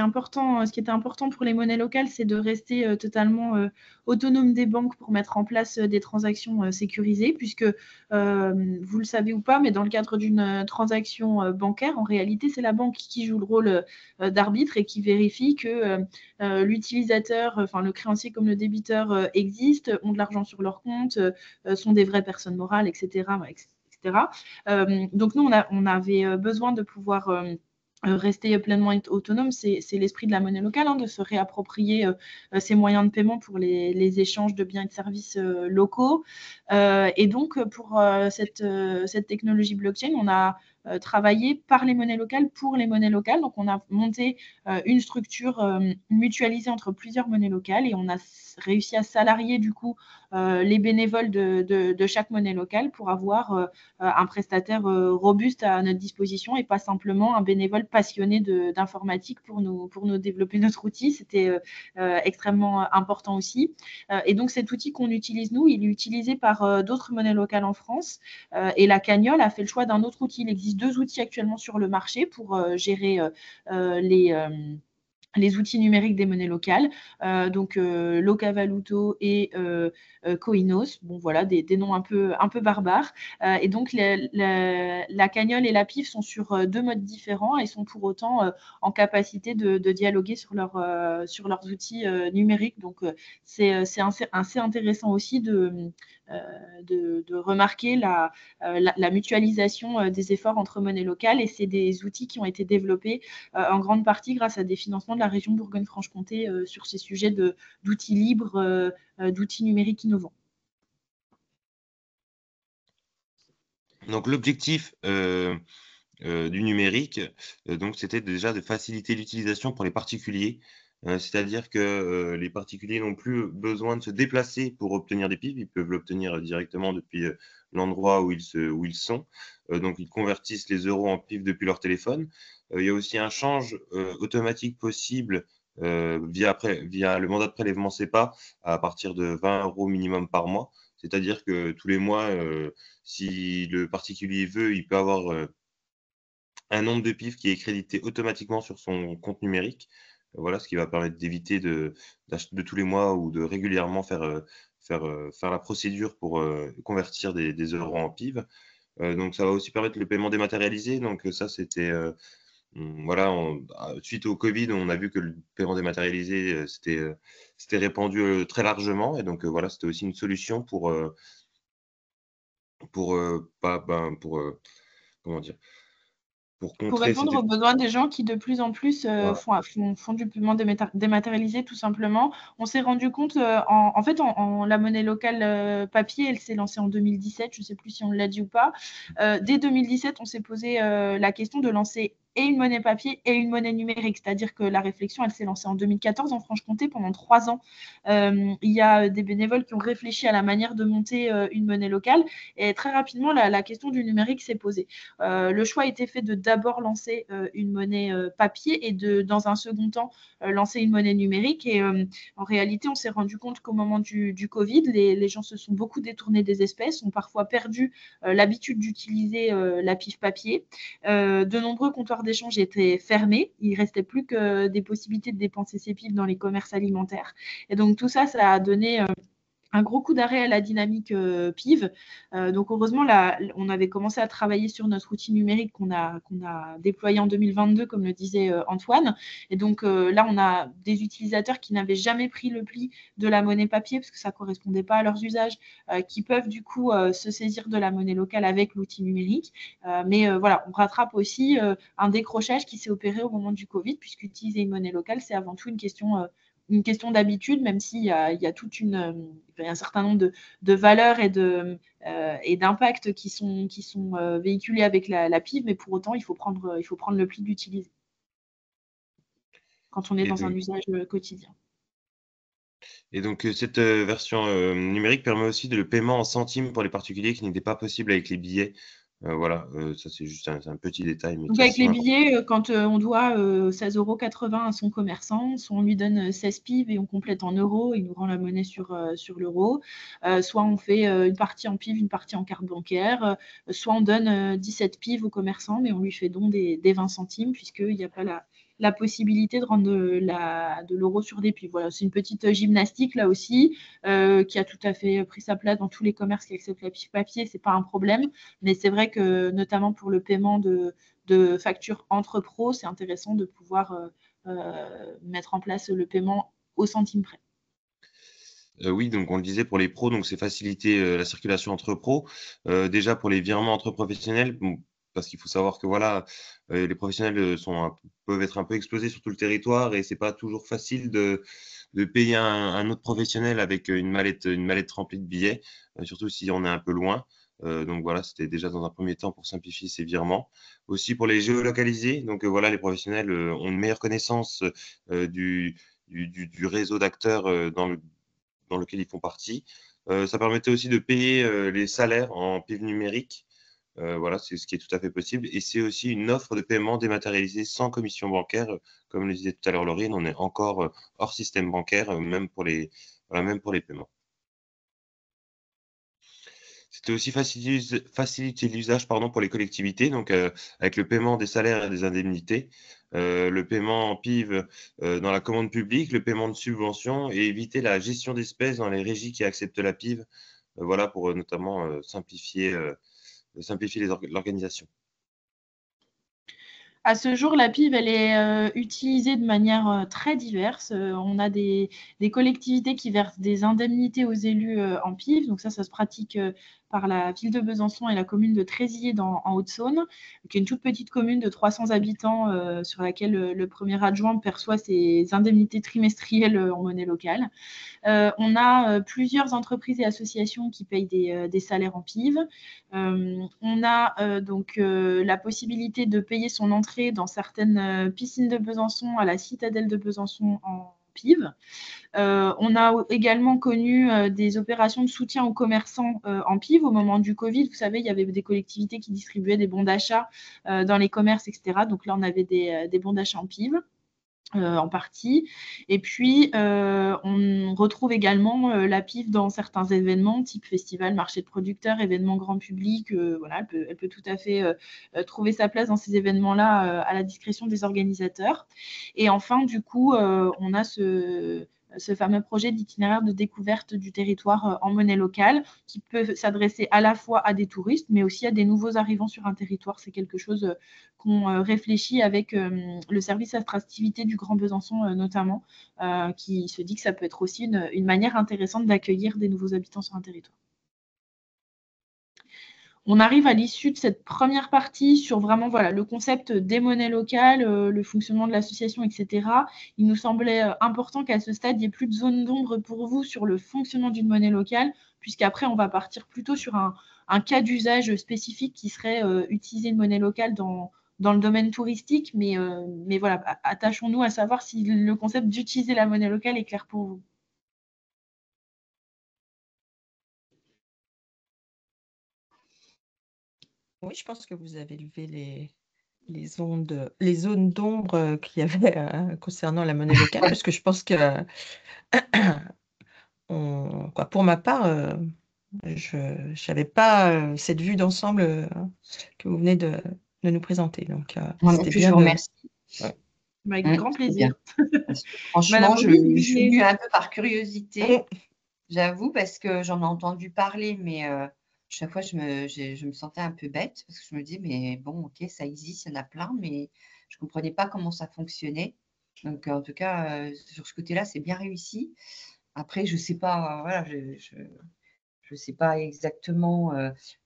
était important pour les monnaies locales, c'est de rester totalement autonome des banques pour mettre en place des transactions sécurisées, puisque vous le savez ou pas, mais dans le cadre d'une transaction bancaire, en réalité, c'est la banque qui joue le rôle d'arbitre et qui vérifie que l'utilisateur, enfin le créancier comme le débiteur existent, ont de l'argent sur leur compte, sont des vraies personnes morales, etc. Donc nous, on avait besoin de pouvoir rester pleinement autonome. C'est l'esprit de la monnaie locale, hein, de se réapproprier ces moyens de paiement pour les échanges de biens et de services locaux. Et donc, pour cette technologie blockchain, on a travaillé par les monnaies locales pour les monnaies locales. Donc, on a monté une structure mutualisée entre plusieurs monnaies locales et on a réussi à salarier du coup les bénévoles de chaque monnaie locale pour avoir un prestataire robuste à notre disposition et pas simplement un bénévole passionné d'informatique pour nous développer notre outil. C'était extrêmement important aussi. Et donc cet outil qu'on utilise nous, il est utilisé par d'autres monnaies locales en France et la Cagnole a fait le choix d'un autre outil. Il existe 2 outils actuellement sur le marché pour gérer les outils numériques des monnaies locales, donc Locavaluto et Koinos. Bon, voilà, des noms un peu barbares. Et donc, la Cagnole et la PIF sont sur 2 modes différents et sont pour autant en capacité de dialoguer sur leurs outils numériques. Donc, c'est assez intéressant aussi de remarquer la mutualisation des efforts entre monnaies locales, et c'est des outils qui ont été développés en grande partie grâce à des financements de la région Bourgogne-Franche-Comté sur ces sujets d'outils libres, d'outils numériques innovants. Donc l'objectif du numérique, donc c'était déjà de faciliter l'utilisation pour les particuliers, c'est-à-dire que les particuliers n'ont plus besoin de se déplacer pour obtenir des PIB, ils peuvent l'obtenir directement depuis l'endroit où ils sont. Donc ils convertissent les euros en PIB depuis leur téléphone. Il y a aussi un change automatique possible via le mandat de prélèvement SEPA à partir de 20 euros minimum par mois. C'est-à-dire que tous les mois, si le particulier veut, il peut avoir un nombre de PIF qui est crédité automatiquement sur son compte numérique. Voilà, ce qui va permettre d'éviter d'acheter de tous les mois ou de régulièrement faire la procédure pour convertir des euros en PIV. Donc, ça va aussi permettre le paiement dématérialisé. Donc, ça, c'était voilà, suite au Covid, on a vu que le paiement dématérialisé, c'était répandu très largement. Et donc, voilà, c'était aussi une solution comment dire, pour Pour contrer répondre cette. aux besoins des gens qui de plus en plus Voilà. font du paiement dématérialisé, tout simplement. On s'est rendu compte, en fait, la monnaie locale papier, elle s'est lancée en 2017, je ne sais plus si on l'a dit ou pas. Dès 2017, on s'est posé la question de lancer et une monnaie papier et une monnaie numérique, c'est-à-dire que la réflexion, elle s'est lancée en 2014 en Franche-Comté pendant 3 ans. Il y a des bénévoles qui ont réfléchi à la manière de monter une monnaie locale, et très rapidement, la question du numérique s'est posée. Le choix a été fait de d'abord lancer une monnaie papier et dans un second temps, lancer une monnaie numérique. Et en réalité, on s'est rendu compte qu'au moment du Covid, les gens se sont beaucoup détournés des espèces, ont parfois perdu l'habitude d'utiliser la PIF papier. De nombreux comptoirs d'échange étaient fermés. Il ne restait plus que des possibilités de dépenser ses PIF dans les commerces alimentaires. Et donc tout ça, ça a donné un gros coup d'arrêt à la dynamique PIV. Donc heureusement, là, on avait commencé à travailler sur notre outil numérique qu'on a déployé en 2022, comme le disait Antoine. Et donc là, on a des utilisateurs qui n'avaient jamais pris le pli de la monnaie papier parce que ça ne correspondait pas à leurs usages, qui peuvent du coup se saisir de la monnaie locale avec l'outil numérique. Mais voilà, on rattrape aussi un décrochage qui s'est opéré au moment du Covid, puisqu'utiliser une monnaie locale, c'est avant tout une question d'habitude, même s'il y a un certain nombre de valeurs et d'impacts qui sont véhiculés avec la PIV, mais pour autant, il faut prendre le pli d'utiliser quand on est Et dans un donc, usage quotidien. cette version numérique permet aussi le paiement en centimes pour les particuliers qui n'était pas possible avec les billets. Voilà, ça c'est juste un petit détail, mais Donc qui est avec assez les important. billets, quand on doit 16,80 € à son commerçant, soit on lui donne 16 PIV et on complète en euros, il nous rend la monnaie sur l'euro, soit on fait une partie en PIV, une partie en carte bancaire, soit on donne 17 PIV au commerçant, mais on lui fait don des 20 centimes, puisqu'il n'y a pas la possibilité de rendre de l'euro sur des PIV. Voilà, c'est une petite gymnastique là aussi, qui a tout à fait pris sa place dans tous les commerces qui acceptent la PIV papier, c'est pas un problème, mais c'est vrai que notamment pour le paiement de factures entre pros, c'est intéressant de pouvoir mettre en place le paiement au centime près. Oui, donc on le disait pour les pros, donc c'est faciliter la circulation entre pros. Déjà pour les virements entre professionnels, bon, parce qu'il faut savoir que voilà, les professionnels peuvent être un peu explosés sur tout le territoire et c'est pas toujours facile de payer un autre professionnel avec une mallette remplie de billets, surtout si on est un peu loin. Donc voilà, c'était déjà dans un premier temps pour simplifier ces virements. Aussi pour les géolocalisés, donc voilà, les professionnels ont une meilleure connaissance du réseau d'acteurs dans lequel ils font partie. Ça permettait aussi de payer les salaires en PIV numérique. Voilà, c'est ce qui est tout à fait possible. Et c'est aussi une offre de paiement dématérialisée sans commission bancaire. Comme le disait tout à l'heure Laurine, on est encore hors système bancaire, même pour les paiements. C'était aussi faciliter l'usage pour les collectivités, donc avec le paiement des salaires et des indemnités, le paiement en PIV dans la commande publique, le paiement de subventions et éviter la gestion d'espèces dans les régies qui acceptent la PIV, voilà pour notamment simplifier l'organisation. À ce jour, la PIV, elle est utilisée de manière très diverse. On a des collectivités qui versent des indemnités aux élus en PIV. Donc ça se pratique par la ville de Besançon et la commune de Tréziers en Haute-Saône, qui est une toute petite commune de 300 habitants sur laquelle le premier adjoint perçoit ses indemnités trimestrielles en monnaie locale. On a plusieurs entreprises et associations qui payent des salaires en PIV. On a donc la possibilité de payer son entrée dans certaines piscines de Besançon, à la citadelle de Besançon en PIV. On a également connu des opérations de soutien aux commerçants en PIV au moment du Covid. Vous savez, il y avait des collectivités qui distribuaient des bons d'achat dans les commerces, etc. Donc là, on avait des bons d'achat en PIV. En partie. Et puis, on retrouve également la PIV dans certains événements, type festival, marché de producteurs, événements grand public. Voilà, elle peut tout à fait trouver sa place dans ces événements-là à la discrétion des organisateurs. Et enfin, du coup, on a ce fameux projet d'itinéraire de découverte du territoire en monnaie locale qui peut s'adresser à la fois à des touristes, mais aussi à des nouveaux arrivants sur un territoire. C'est quelque chose qu'on réfléchit avec le service attractivité du Grand Besançon notamment, qui se dit que ça peut être aussi une manière intéressante d'accueillir des nouveaux habitants sur un territoire. On arrive à l'issue de cette première partie sur vraiment le concept des monnaies locales, le fonctionnement de l'association, etc. Il nous semblait important qu'à ce stade, il n'y ait plus de zone d'ombre pour vous sur le fonctionnement d'une monnaie locale, puisqu'après, on va partir plutôt sur un cas d'usage spécifique qui serait utiliser une monnaie locale dans le domaine touristique. Mais voilà, attachons-nous à savoir si le concept d'utiliser la monnaie locale est clair pour vous. Oui, je pense que vous avez levé les zones d'ombre qu'il y avait concernant la monnaie locale, parce que je pense que, pour ma part, je n'avais pas cette vue d'ensemble que vous venez de nous présenter. Donc, Moi non c'était plus, je bien vous remercie. Ouais. Avec grand C'est bien. plaisir. Parce que franchement, Madame je Aurélie, suis venue un peu par curiosité, j'avoue, parce que j'en ai entendu parler, mais chaque fois, je me sentais un peu bête, parce que je me dis, mais bon, ok, ça existe, il y en a plein, mais je ne comprenais pas comment ça fonctionnait. Donc, en tout cas, sur ce côté-là, c'est bien réussi. Après, je ne sais pas, voilà, je sais pas exactement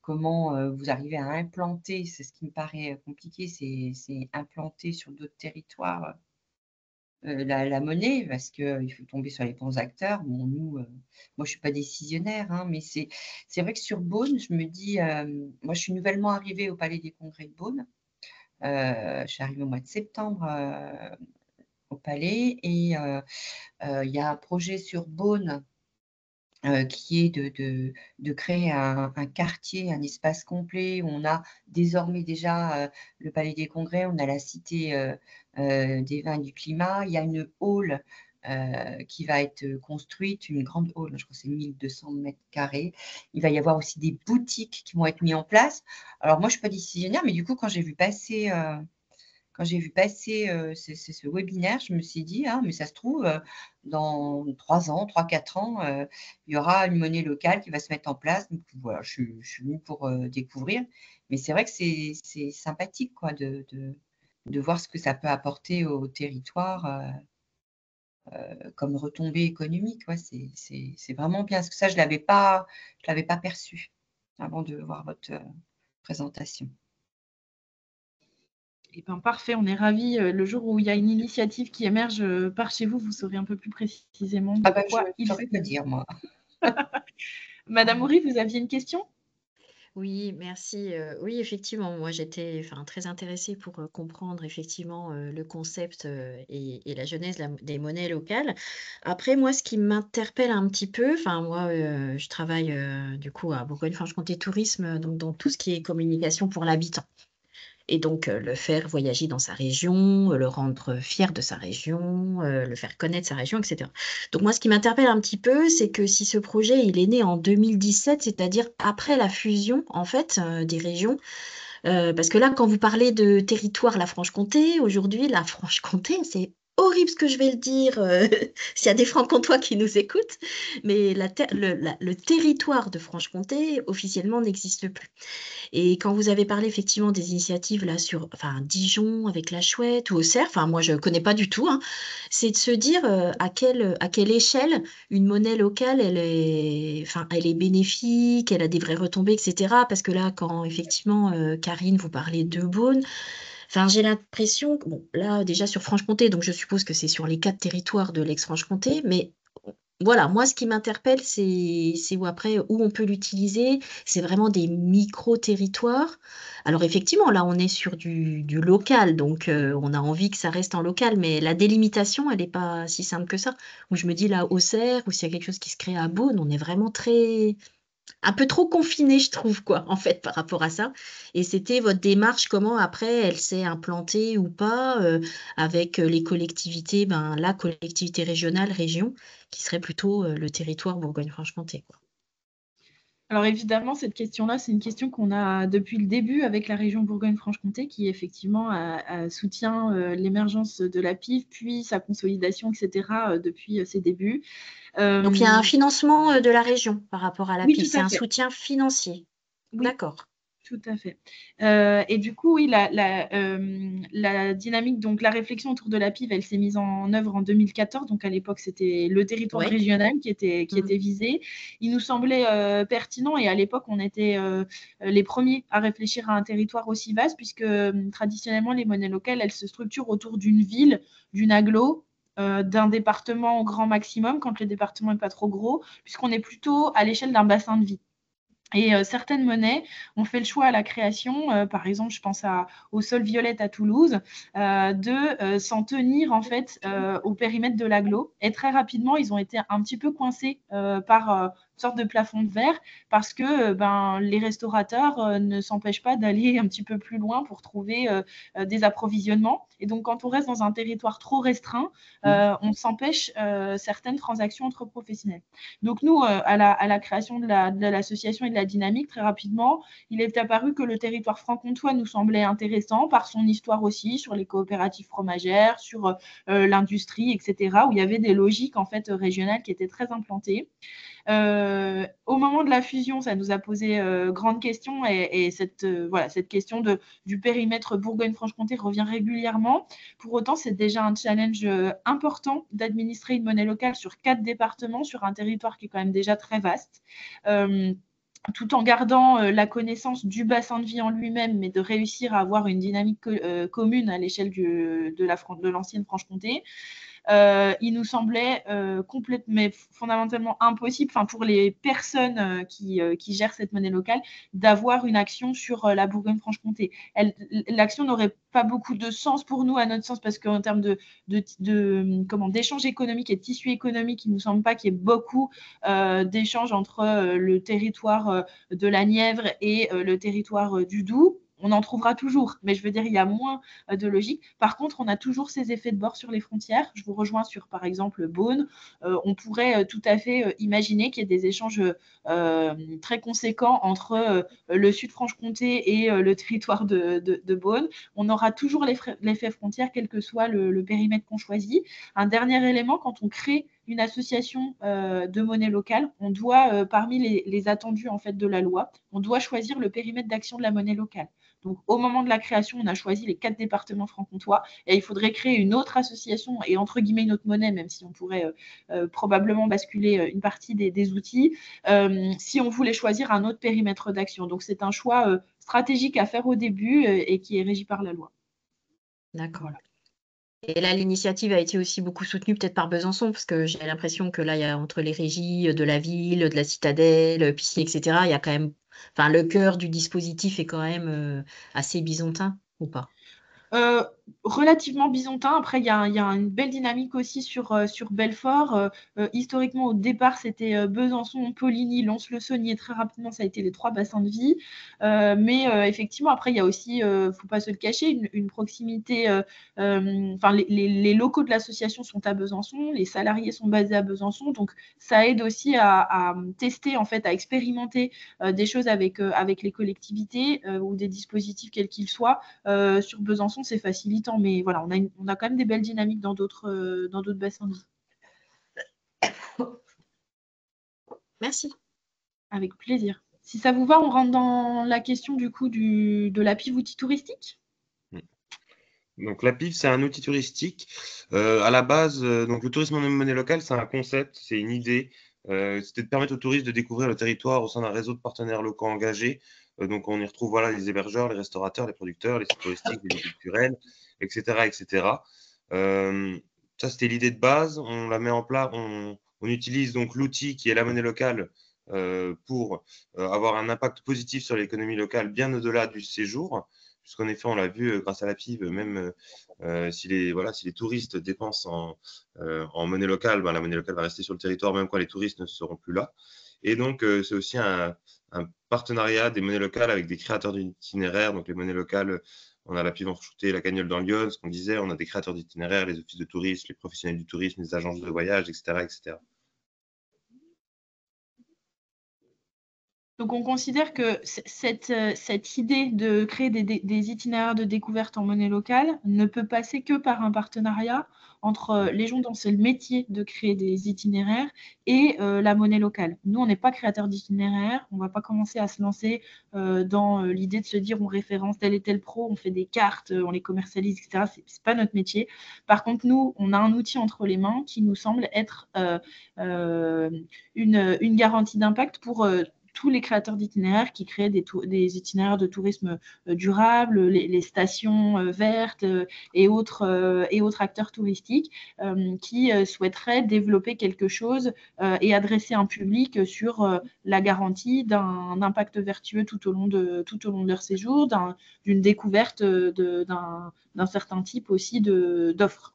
comment vous arrivez à implanter, c'est ce qui me paraît compliqué, c'est implanter sur d'autres territoires la monnaie, parce qu'il faut tomber sur les bons acteurs. Bon, nous, moi, je ne suis pas décisionnaire, hein, mais c'est vrai que sur Beaune, je me dis, moi, je suis nouvellement arrivée au Palais des Congrès de Beaune. Je suis arrivée au mois de septembre au Palais et il y a un projet sur Beaune qui est de créer un quartier, un espace complet où on a désormais déjà le Palais des Congrès, on a la Cité des Vins et du Climat, il y a une hall qui va être construite, une grande hall, je crois que c'est 1200 mètres carrés. Il va y avoir aussi des boutiques qui vont être mises en place. Alors moi, je ne suis pas décisionnaire, mais du coup, quand j'ai vu passer ce webinaire, je me suis dit, ah, mais ça se trouve, dans 3 ans, 3-4 ans, il y aura une monnaie locale qui va se mettre en place. Donc voilà, je suis venue pour découvrir. Mais c'est vrai que c'est sympathique quoi, de voir ce que ça peut apporter au territoire comme retombée économique. Ouais, c'est vraiment bien. Parce que ça, je ne l'avais pas perçu avant de voir votre présentation. Eh ben, parfait, on est ravis. Le jour où il y a une initiative qui émerge par chez vous, vous saurez un peu plus précisément de quoi il je saurais te dire, moi. Madame Oury, vous aviez une question? Oui, merci. Oui, effectivement, moi j'étais très intéressée pour comprendre effectivement le concept et la genèse des monnaies locales. Après, moi, ce qui m'interpelle un petit peu, moi, je travaille du coup à Bourgogne-Franche-Comté Tourisme, donc dans tout ce qui est communication pour l'habitant. Et donc, le faire voyager dans sa région, le rendre fier de sa région, le faire connaître sa région, etc. Donc moi, ce qui m'interpelle un petit peu, c'est que si ce projet, il est né en 2017, c'est-à-dire après la fusion, en fait, des régions, parce que là, quand vous parlez de territoire, la Franche-Comté, aujourd'hui, la Franche-Comté, c'est horrible ce que je vais le dire, s'il y a des Francs-Comtois qui nous écoutent, mais le territoire de Franche-Comté, officiellement, n'existe plus. Et quand vous avez parlé effectivement des initiatives là sur, enfin, Dijon avec la Chouette ou Auxerre, enfin moi je connais pas du tout, hein, c'est de se dire à quelle échelle une monnaie locale enfin, elle est bénéfique, elle a des vraies retombées, etc. Parce que là, quand effectivement Karine vous parlez de Beaune, enfin j'ai l'impression que, bon là déjà sur Franche-Comté, donc je suppose que c'est sur les 4 territoires de l'ex-Franche-Comté, mais voilà, moi, ce qui m'interpelle, c'est où on peut l'utiliser. C'est vraiment des micro-territoires. Alors, effectivement, là, on est sur du local, donc on a envie que ça reste en local, mais la délimitation, elle n'est pas si simple que ça. Où je me dis, là, Auxerre, ou s'il y a quelque chose qui se crée à Beaune, on est vraiment un peu trop confiné, je trouve, quoi, en fait, par rapport à ça. Et c'était votre démarche, comment après elle s'est implantée ou pas avec les collectivités, ben, la collectivité régionale, région, qui serait plutôt le territoire Bourgogne-Franche-Comté, quoi. Alors évidemment, cette question-là, c'est une question qu'on a depuis le début avec la région Bourgogne-Franche-Comté qui effectivement soutient l'émergence de la PIV, puis sa consolidation, etc. Depuis ses débuts. Donc il y a un financement de la région par rapport à la Oui, PIV, tout c'est à un fait. soutien financier. Oui, D'accord. tout à fait. Et du coup, oui, la dynamique, donc la réflexion autour de la PIV, elle s'est mise en œuvre en 2014. Donc à l'époque, c'était le territoire Oui. régional qui était visé. Il nous semblait pertinent et à l'époque, on était les premiers à réfléchir à un territoire aussi vaste puisque traditionnellement, les monnaies locales, elles se structurent autour d'une ville, d'une agglo, d'un département au grand maximum quand le département n'est pas trop gros, puisqu'on est plutôt à l'échelle d'un bassin de vie. Et certaines monnaies ont fait le choix à la création, par exemple, je pense au Sol Violette à Toulouse, de s'en tenir en fait au périmètre de l'agglo. Et très rapidement, ils ont été un petit peu coincés par une sorte de plafond de verre parce que les restaurateurs ne s'empêchent pas d'aller un petit peu plus loin pour trouver des approvisionnements. Et donc, quand on reste dans un territoire trop restreint, on s'empêche certaines transactions entre professionnels. Donc nous, à la création de l'association et de la dynamique, très rapidement, il est apparu que le territoire franc-comtois nous semblait intéressant par son histoire aussi, sur les coopératives fromagères, sur l'industrie, etc., où il y avait des logiques en fait régionales qui étaient très implantées. Au moment de la fusion, ça nous a posé grande question et cette question du périmètre Bourgogne-Franche-Comté revient régulièrement. Pour autant, c'est déjà un challenge important d'administrer une monnaie locale sur 4 départements, sur un territoire qui est quand même déjà très vaste. Tout en gardant la connaissance du bassin de vie en lui-même, mais de réussir à avoir une dynamique commune à l'échelle de l'ancienne Franche-Comté. Il nous semblait mais fondamentalement impossible, pour les personnes qui gèrent cette monnaie locale, d'avoir une action sur la Bourgogne-Franche-Comté. L'action n'aurait pas beaucoup de sens pour nous, à notre sens, parce qu'en termes d'échanges économiques et de tissu économique, il ne nous semble pas qu'il y ait beaucoup d'échanges entre le territoire de la Nièvre et le territoire du Doubs. On en trouvera toujours, mais je veux dire, il y a moins de logique. Par contre, on a toujours ces effets de bord sur les frontières. Je vous rejoins sur, par exemple, Beaune. On pourrait tout à fait imaginer qu'il y ait des échanges très conséquents entre le Sud-Franche-Comté et le territoire de Beaune. On aura toujours l'effet frontière, quel que soit le périmètre qu'on choisit. Un dernier élément, quand on crée une association de monnaie locale, on doit, parmi les attendus en fait de la loi, on doit choisir le périmètre d'action de la monnaie locale. Donc, au moment de la création, on a choisi les 4 départements franc-comtois et il faudrait créer une autre association et entre guillemets une autre monnaie, même si on pourrait probablement basculer une partie des outils, si on voulait choisir un autre périmètre d'action. Donc, c'est un choix stratégique à faire au début et qui est régi par la loi. D'accord. Voilà. Et là, l'initiative a été aussi beaucoup soutenue peut-être par Besançon, parce que j'ai l'impression que là, il y a entre les régies de la ville, de la citadelle, Piscine, etc., il y a quand même, enfin, le cœur du dispositif est quand même assez byzantin, ou pas? Relativement byzantin. Après, il y a une belle dynamique aussi sur Belfort. Historiquement, au départ, c'était Besançon, Poligny, Lons-le-Saunier. Très rapidement, ça a été les 3 bassins de vie. Mais effectivement, après, il y a aussi, faut pas se le cacher, une proximité. Enfin, les locaux de l'association sont à Besançon, les salariés sont basés à Besançon. Donc, ça aide aussi à tester, en fait, à expérimenter des choses avec les collectivités ou des dispositifs quels qu'ils soient. Sur Besançon, c'est facilitant, mais voilà, on a quand même des belles dynamiques dans d'autres bassins de vie. Merci. Avec plaisir. Si ça vous va, on rentre dans la question du coup de la PIV outil touristique. Donc la PIV, c'est un outil touristique. À la base, donc le tourisme en monnaie locale, c'est un concept, c'est une idée. C'était de permettre aux touristes de découvrir le territoire au sein d'un réseau de partenaires locaux engagés. Donc on y retrouve voilà, les hébergeurs, les restaurateurs, les producteurs, les sites touristiques, les lieux culturels, etc. etc. Ça, c'était l'idée de base. On la met en place, on utilise donc l'outil qui est la monnaie locale pour avoir un impact positif sur l'économie locale bien au-delà du séjour. Puisqu'en effet, on l'a vu grâce à la PIV, même si les touristes dépensent en monnaie locale, ben, la monnaie locale va rester sur le territoire même quand les touristes ne seront plus là. Et donc, c'est aussi un partenariat des monnaies locales avec des créateurs d'itinéraires. Donc, les monnaies locales, on a la PIV en Franche-Comté, la Cagnole dans Lyon, ce qu'on disait, on a des créateurs d'itinéraires, les offices de tourisme, les professionnels du tourisme, les agences de voyage, etc. etc. Donc, on considère que cette idée de créer des itinéraires de découverte en monnaie locale ne peut passer que par un partenariat entre les gens dont c'est le métier de créer des itinéraires et la monnaie locale. Nous, on n'est pas créateur d'itinéraires, on ne va pas commencer à se lancer dans l'idée de se dire on référence tel et tel pro, on fait des cartes, on les commercialise, etc. Ce n'est pas notre métier. Par contre, nous, on a un outil entre les mains qui nous semble être une garantie d'impact pour tous les créateurs d'itinéraires qui créent des itinéraires de tourisme durable, les stations vertes et autres acteurs touristiques qui souhaiteraient développer quelque chose et adresser un public sur la garantie d'un impact vertueux tout au long de leur séjour, d'une découverte d'un certain type aussi d'offres.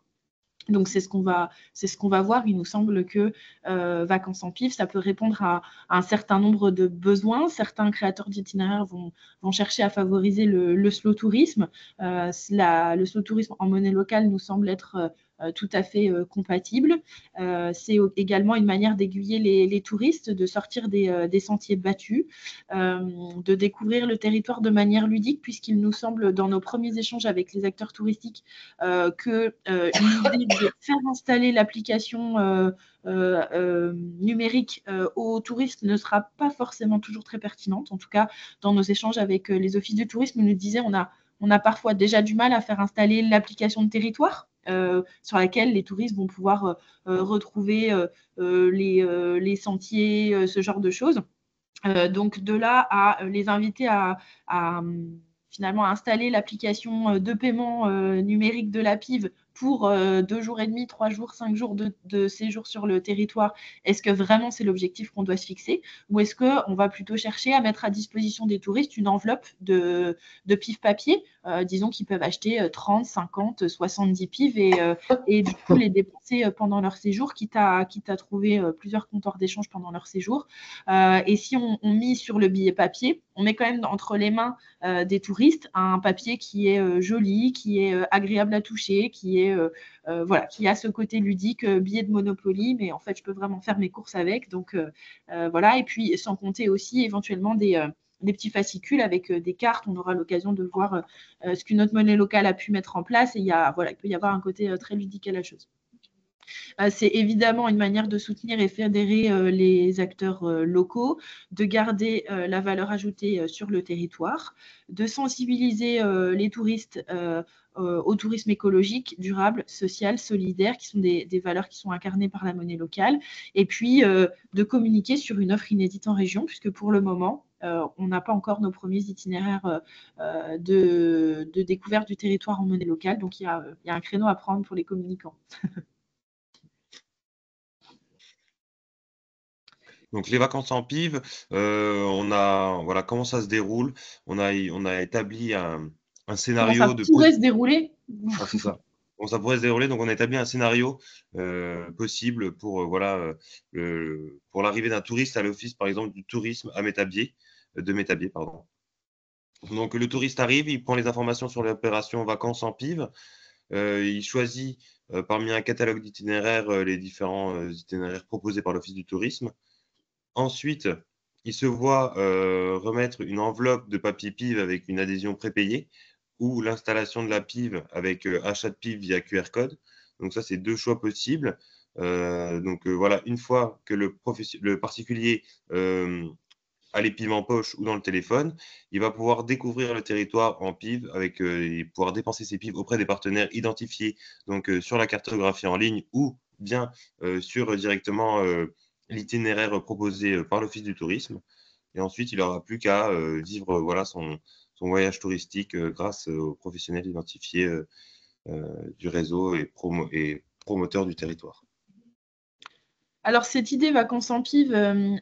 Donc, c'est ce qu'on va voir. Il nous semble que Vacances en PIV, ça peut répondre à un certain nombre de besoins. Certains créateurs d'itinéraires vont chercher à favoriser le slow tourisme. Le slow tourisme en monnaie locale nous semble être tout à fait compatible. C'est également une manière d'aiguiller les touristes, de sortir des sentiers battus, de découvrir le territoire de manière ludique, puisqu'il nous semble, dans nos premiers échanges avec les acteurs touristiques, que l'idée de faire installer l'application numérique aux touristes ne sera pas forcément toujours très pertinente. En tout cas, dans nos échanges avec les offices du tourisme, ils nous disaient on a parfois déjà du mal à faire installer l'application de territoire sur laquelle les touristes vont pouvoir retrouver les sentiers, ce genre de choses. Donc, de là à les inviter à finalement installer l'application de paiement numérique de la PIV pour 2 jours et demi, 3 jours, 5 jours de séjour sur le territoire, est-ce que vraiment c'est l'objectif qu'on doit se fixer? Ou est-ce qu'on va plutôt chercher à mettre à disposition des touristes une enveloppe de PIV papier, disons qu'ils peuvent acheter 30, 50, 70 PIV et du coup les dépenser pendant leur séjour, quitte à trouver plusieurs comptoirs d'échange pendant leur séjour. Et si on mise sur le billet papier, on met quand même entre les mains des touristes un papier qui est joli, qui est agréable à toucher, qui a ce côté ludique, billet de Monopoly, mais en fait, je peux vraiment faire mes courses avec. Donc, voilà. Et puis, sans compter aussi éventuellement des petits fascicules avec des cartes. On aura l'occasion de voir ce qu'une autre monnaie locale a pu mettre en place. Et il peut y avoir un côté très ludique à la chose. C'est évidemment une manière de soutenir et fédérer les acteurs locaux, de garder la valeur ajoutée sur le territoire, de sensibiliser les touristes au tourisme écologique, durable, social, solidaire, qui sont des valeurs qui sont incarnées par la monnaie locale, et puis de communiquer sur une offre inédite en région, puisque pour le moment, on n'a pas encore nos premiers itinéraires de découverte du territoire en monnaie locale, donc il y a un créneau à prendre pour les communicants. Donc les vacances en PIV, on a voilà comment ça se déroule. On a établi un scénario de pourrait se dérouler. Ah, c'est ça. Bon, ça pourrait se dérouler. Donc, on a établi un scénario possible pour pour l'arrivée d'un touriste à l'office, par exemple, du tourisme à Métabier, de Métabier, pardon. Donc, le touriste arrive, il prend les informations sur l'opération vacances en PIV, il choisit parmi un catalogue d'itinéraires les différents itinéraires proposés par l'Office du tourisme. Ensuite, il se voit remettre une enveloppe de papier PIV avec une adhésion prépayée ou l'installation de la PIV avec achat de PIV via QR code. Donc ça, c'est 2 choix possibles. Voilà, une fois que le particulier a les PIV en poche ou dans le téléphone, il va pouvoir découvrir le territoire en PIV et pouvoir dépenser ses PIV auprès des partenaires identifiés donc, sur la cartographie en ligne ou bien sur directement l'itinéraire proposé par l'Office du tourisme. Et ensuite, il n'aura plus qu'à vivre voilà, son voyage touristique grâce aux professionnels identifiés du réseau et promoteurs du territoire. Alors, cette idée vacances en PIV,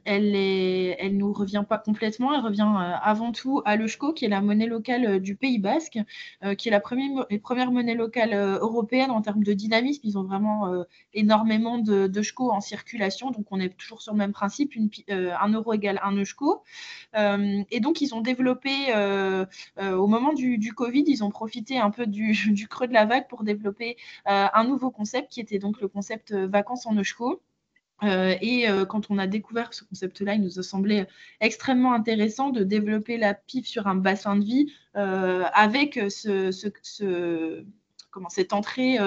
elle nous revient pas complètement. Elle revient avant tout à l'Eusko, qui est la monnaie locale du Pays Basque, qui est la première monnaie locale européenne en termes de dynamisme. Ils ont vraiment énormément d'Eusko en circulation. Donc, on est toujours sur le même principe, 1 euro égale 1 Eusko. Et donc, ils ont développé, au moment du Covid, ils ont profité un peu du creux de la vague pour développer un nouveau concept qui était donc le concept vacances en Eusko. Quand on a découvert ce concept-là, il nous a semblé extrêmement intéressant de développer la PIV sur un bassin de vie avec cette entrée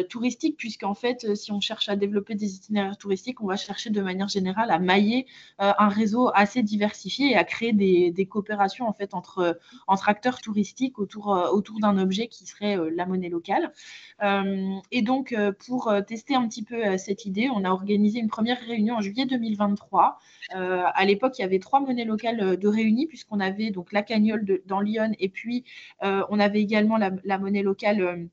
touristique, puisqu'en fait, si on cherche à développer des itinéraires touristiques, on va chercher de manière générale à mailler un réseau assez diversifié et à créer des coopérations en fait, entre acteurs touristiques autour d'un objet qui serait la monnaie locale. Et donc, pour tester un petit peu cette idée, on a organisé une première réunion en juillet 2023. À l'époque, il y avait 3 monnaies locales de réunies, puisqu'on avait donc la Cagnole dans Lyon, et puis on avait également la monnaie locale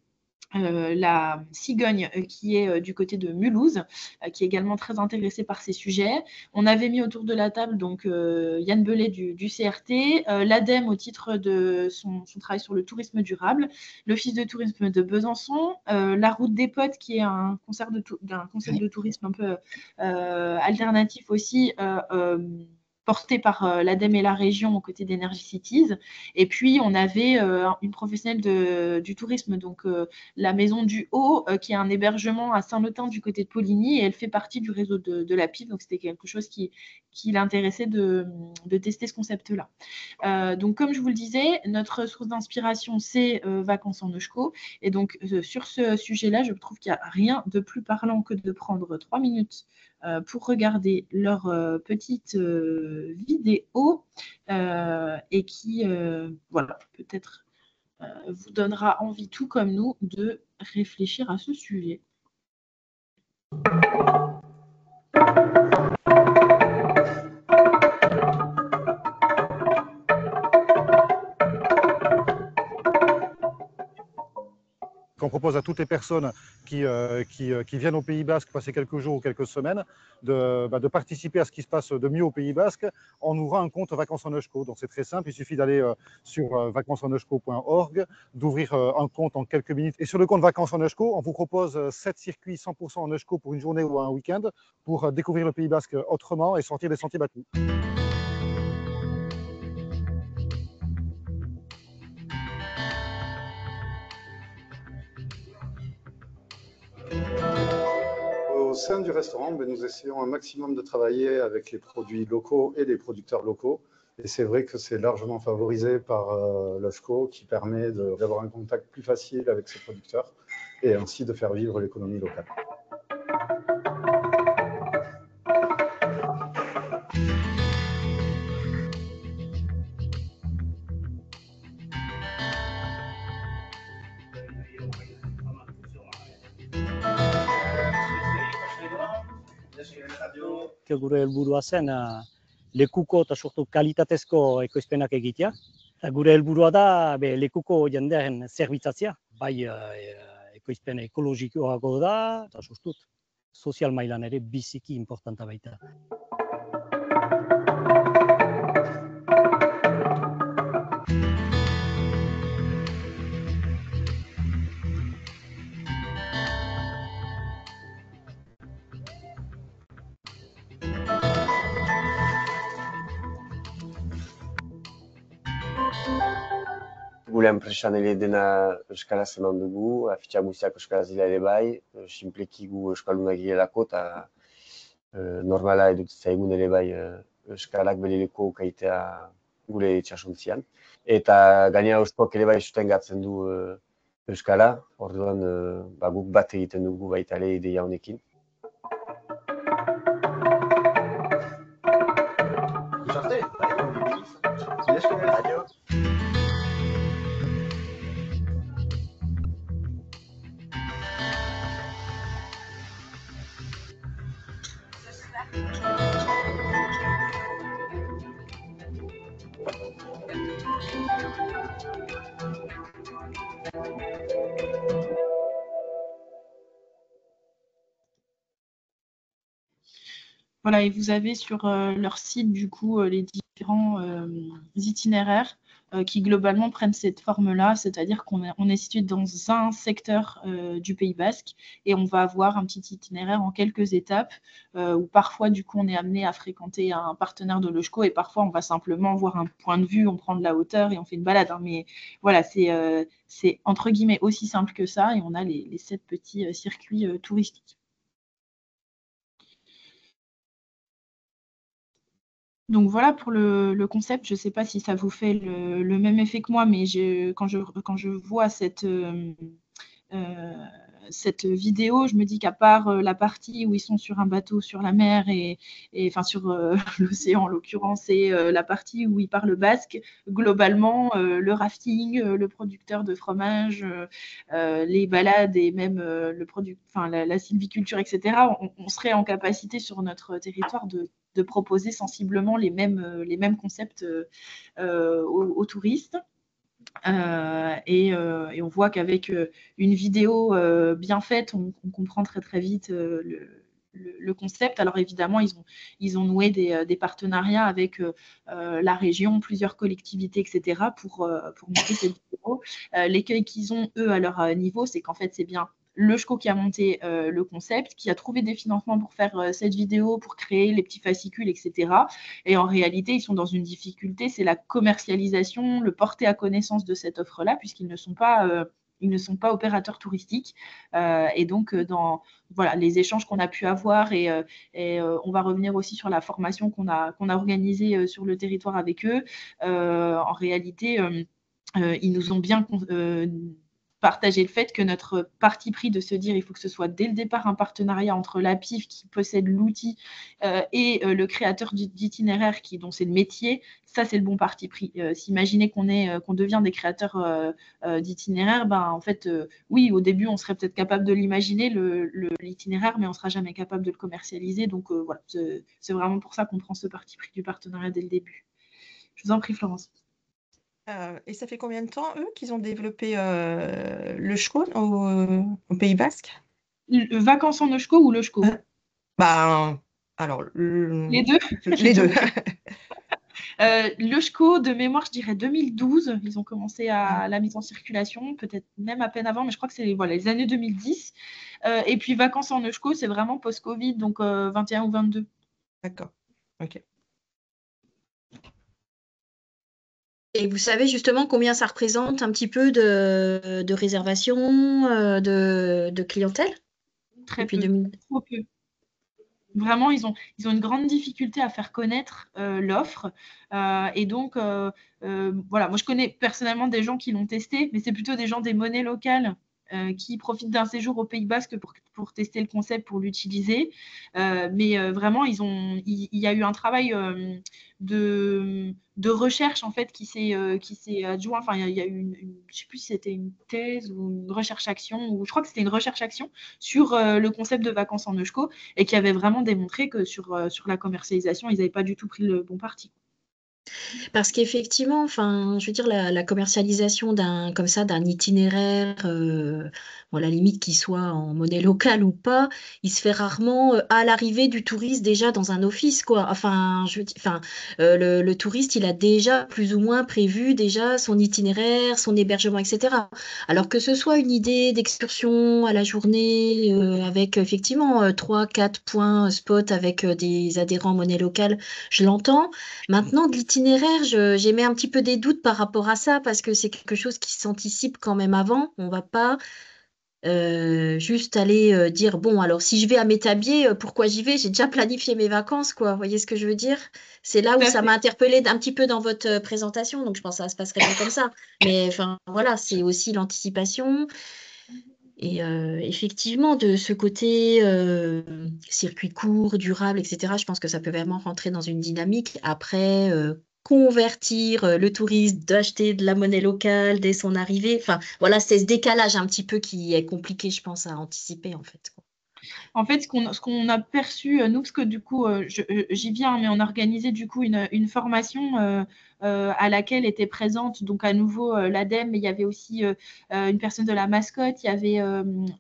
la Cigogne qui est du côté de Mulhouse, qui est également très intéressée par ces sujets. On avait mis autour de la table donc Yann Bellet du CRT, l'ADEME au titre de son travail sur le tourisme durable, l'Office de tourisme de Besançon, la Route des Potes qui est un concept de tourisme un peu alternatif aussi, porté par l'ADEME et la région aux côtés d'Energy Cities. Et puis, on avait une professionnelle du tourisme, donc la Maison du Haut, qui est un hébergement à Saint-Lothin du côté de Poligny, et elle fait partie du réseau de la PIV. Donc, c'était quelque chose qui l'intéressait de tester ce concept-là. Donc, comme je vous le disais, notre source d'inspiration, c'est Vacances en Eusko. Et donc, sur ce sujet-là, je trouve qu'il n'y a rien de plus parlant que de prendre 3 minutes pour regarder leur petite vidéo et qui, voilà, peut-être vous donnera envie, tout comme nous, de réfléchir à ce sujet. On propose à toutes les personnes qui viennent au Pays Basque passer quelques jours ou quelques semaines de participer à ce qui se passe de mieux au Pays Basque en ouvrant un compte Vacances en Eusko. Donc c'est très simple, il suffit d'aller sur vacanceseneusko.org, d'ouvrir un compte en quelques minutes. Et sur le compte Vacances en Eusko, on vous propose 7 circuits 100% en Eusko pour une journée ou un week-end pour découvrir le Pays Basque autrement et sortir des sentiers battus. Au sein du restaurant, nous essayons un maximum de travailler avec les produits locaux et les producteurs locaux. Et c'est vrai que c'est largement favorisé par l'Eusko qui permet d'avoir un contact plus facile avec ces producteurs et ainsi de faire vivre l'économie locale. Gure helburua zen lekuko eta sortu kalitatezko ekoizpenak egitea. Gure helburua da lekuko jendearen zerbitzatzea, bai ekoizpen ekologikoago da eta sustut sozial mailan ere biziki importanta baita. Gure enpresan ere dena euskaraz eman dugu, afitxa guztiak euskaraz dira ere bai, sinpleki gu euskaldunak girelako, eta normala edut zaigun ere bai euskarak bere leku kaitea gure itxasontzian. Eta gainera euskok ere bai sustengatzen du euskara, orduan guk bat egiten dugu baita ere ideia honekin. Voilà, et vous avez sur leur site, du coup, les différents itinéraires qui, globalement, prennent cette forme-là, c'est-à-dire qu'on est situé dans un secteur du Pays Basque et on va avoir un petit itinéraire en quelques étapes où parfois, du coup, on est amené à fréquenter un partenaire de l'OJCO et parfois, on va simplement voir un point de vue, on prend de la hauteur et on fait une balade. Hein, mais voilà, c'est entre guillemets aussi simple que ça et on a les 7 petits circuits touristiques. Donc voilà pour le concept. Je ne sais pas si ça vous fait le même effet que moi, mais quand je vois cette vidéo, je me dis qu'à part la partie où ils sont sur un bateau sur la mer et enfin sur l'océan en l'occurrence, et la partie où ils parlent basque, globalement, le rafting, le producteur de fromage, les balades et même la sylviculture, etc., on serait en capacité sur notre territoire de proposer sensiblement les mêmes concepts aux touristes. Et on voit qu'avec une vidéo bien faite, on comprend très très vite le concept. Alors évidemment, ils ont noué des partenariats avec la région, plusieurs collectivités, etc. pour monter cette vidéo. L'écueil qu'ils ont, eux, à leur niveau, c'est qu'en fait, c'est bien le JCO qui a monté le concept, qui a trouvé des financements pour faire cette vidéo, pour créer les petits fascicules, etc. Et en réalité, ils sont dans une difficulté, c'est la commercialisation, le porter à connaissance de cette offre-là, puisqu'ils ne sont pas opérateurs touristiques. Et donc, dans les échanges qu'on a pu avoir, et on va revenir aussi sur la formation qu'on a organisée sur le territoire avec eux, en réalité, ils nous ont bien partager le fait que notre parti pris de se dire il faut que ce soit dès le départ un partenariat entre la PIF qui possède l'outil et le créateur d'itinéraire dont c'est le métier, ça c'est le bon parti pris. S'imaginer qu'on devient des créateurs d'itinéraire, en fait, oui, au début on serait peut-être capable de l'imaginer, l'itinéraire, mais on ne sera jamais capable de le commercialiser. Donc voilà, c'est vraiment pour ça qu'on prend ce parti pris du partenariat dès le début. Je vous en prie, Florence. Et ça fait combien de temps, eux, qu'ils ont développé le JCO au Pays Basque? Vacances en OJCO ou le JCO? Alors, les deux. Les deux. Le JCO, de mémoire, je dirais 2012. Ils ont commencé la mise en circulation, peut-être même à peine avant, mais je crois que c'est les années 2010. Et puis, vacances en OJCO, c'est vraiment post-Covid, donc 21 ou 22. D'accord. OK. Et vous savez justement combien ça représente un petit peu de réservations, de clientèle? Très peu, trop peu. Vraiment, ils ont une grande difficulté à faire connaître l'offre. Et donc, voilà, moi, je connais personnellement des gens qui l'ont testé, mais c'est plutôt des gens des monnaies locales qui profitent d'un séjour au Pays Basque pour tester le concept, pour l'utiliser. Mais vraiment, il y a eu un travail de recherche en fait qui s'est adjoint. Enfin, il y a eu je ne sais plus si c'était une thèse ou une recherche-action, ou je crois que c'était une recherche-action sur le concept de vacances en OJCO et qui avait vraiment démontré que sur la commercialisation, ils n'avaient pas du tout pris le bon parti. Parce qu'effectivement, enfin, je veux dire, la commercialisation d'un itinéraire, bon, à la limite qu'il soit en monnaie locale ou pas, il se fait rarement à l'arrivée du touriste déjà dans un office, quoi. Enfin, le touriste, il a déjà plus ou moins prévu déjà son itinéraire, son hébergement, etc. Alors que ce soit une idée d'excursion à la journée avec effectivement 3-4 points spot avec des adhérents monnaie locale, je l'entends. Maintenant, de l'itinéraire l'itinéraire, j'émets un petit peu des doutes par rapport à ça parce que c'est quelque chose qui s'anticipe quand même avant. On va pas juste aller dire bon, alors si je vais à Métabier, pourquoi j'y vais? J'ai déjà planifié mes vacances, quoi. Vous voyez ce que je veux dire? C'est là où Tout à ça fait. m'a interpellée un petit peu dans votre présentation, donc je pense que ça se passerait pas comme ça. Mais enfin, voilà, c'est aussi l'anticipation. Et effectivement, de ce côté circuit court, durable, etc., je pense que ça peut vraiment rentrer dans une dynamique. Après, convertir le touriste d'acheter de la monnaie locale dès son arrivée. Enfin, voilà, c'est ce décalage un petit peu qui est compliqué, je pense, à anticiper, en fait, quoi. En fait, ce qu'on a perçu, nous, parce que du coup, j'y viens, mais on a organisé du coup une formation à laquelle était présente, donc à nouveau l'ADEME, mais il y avait aussi une personne de la mascotte, il y avait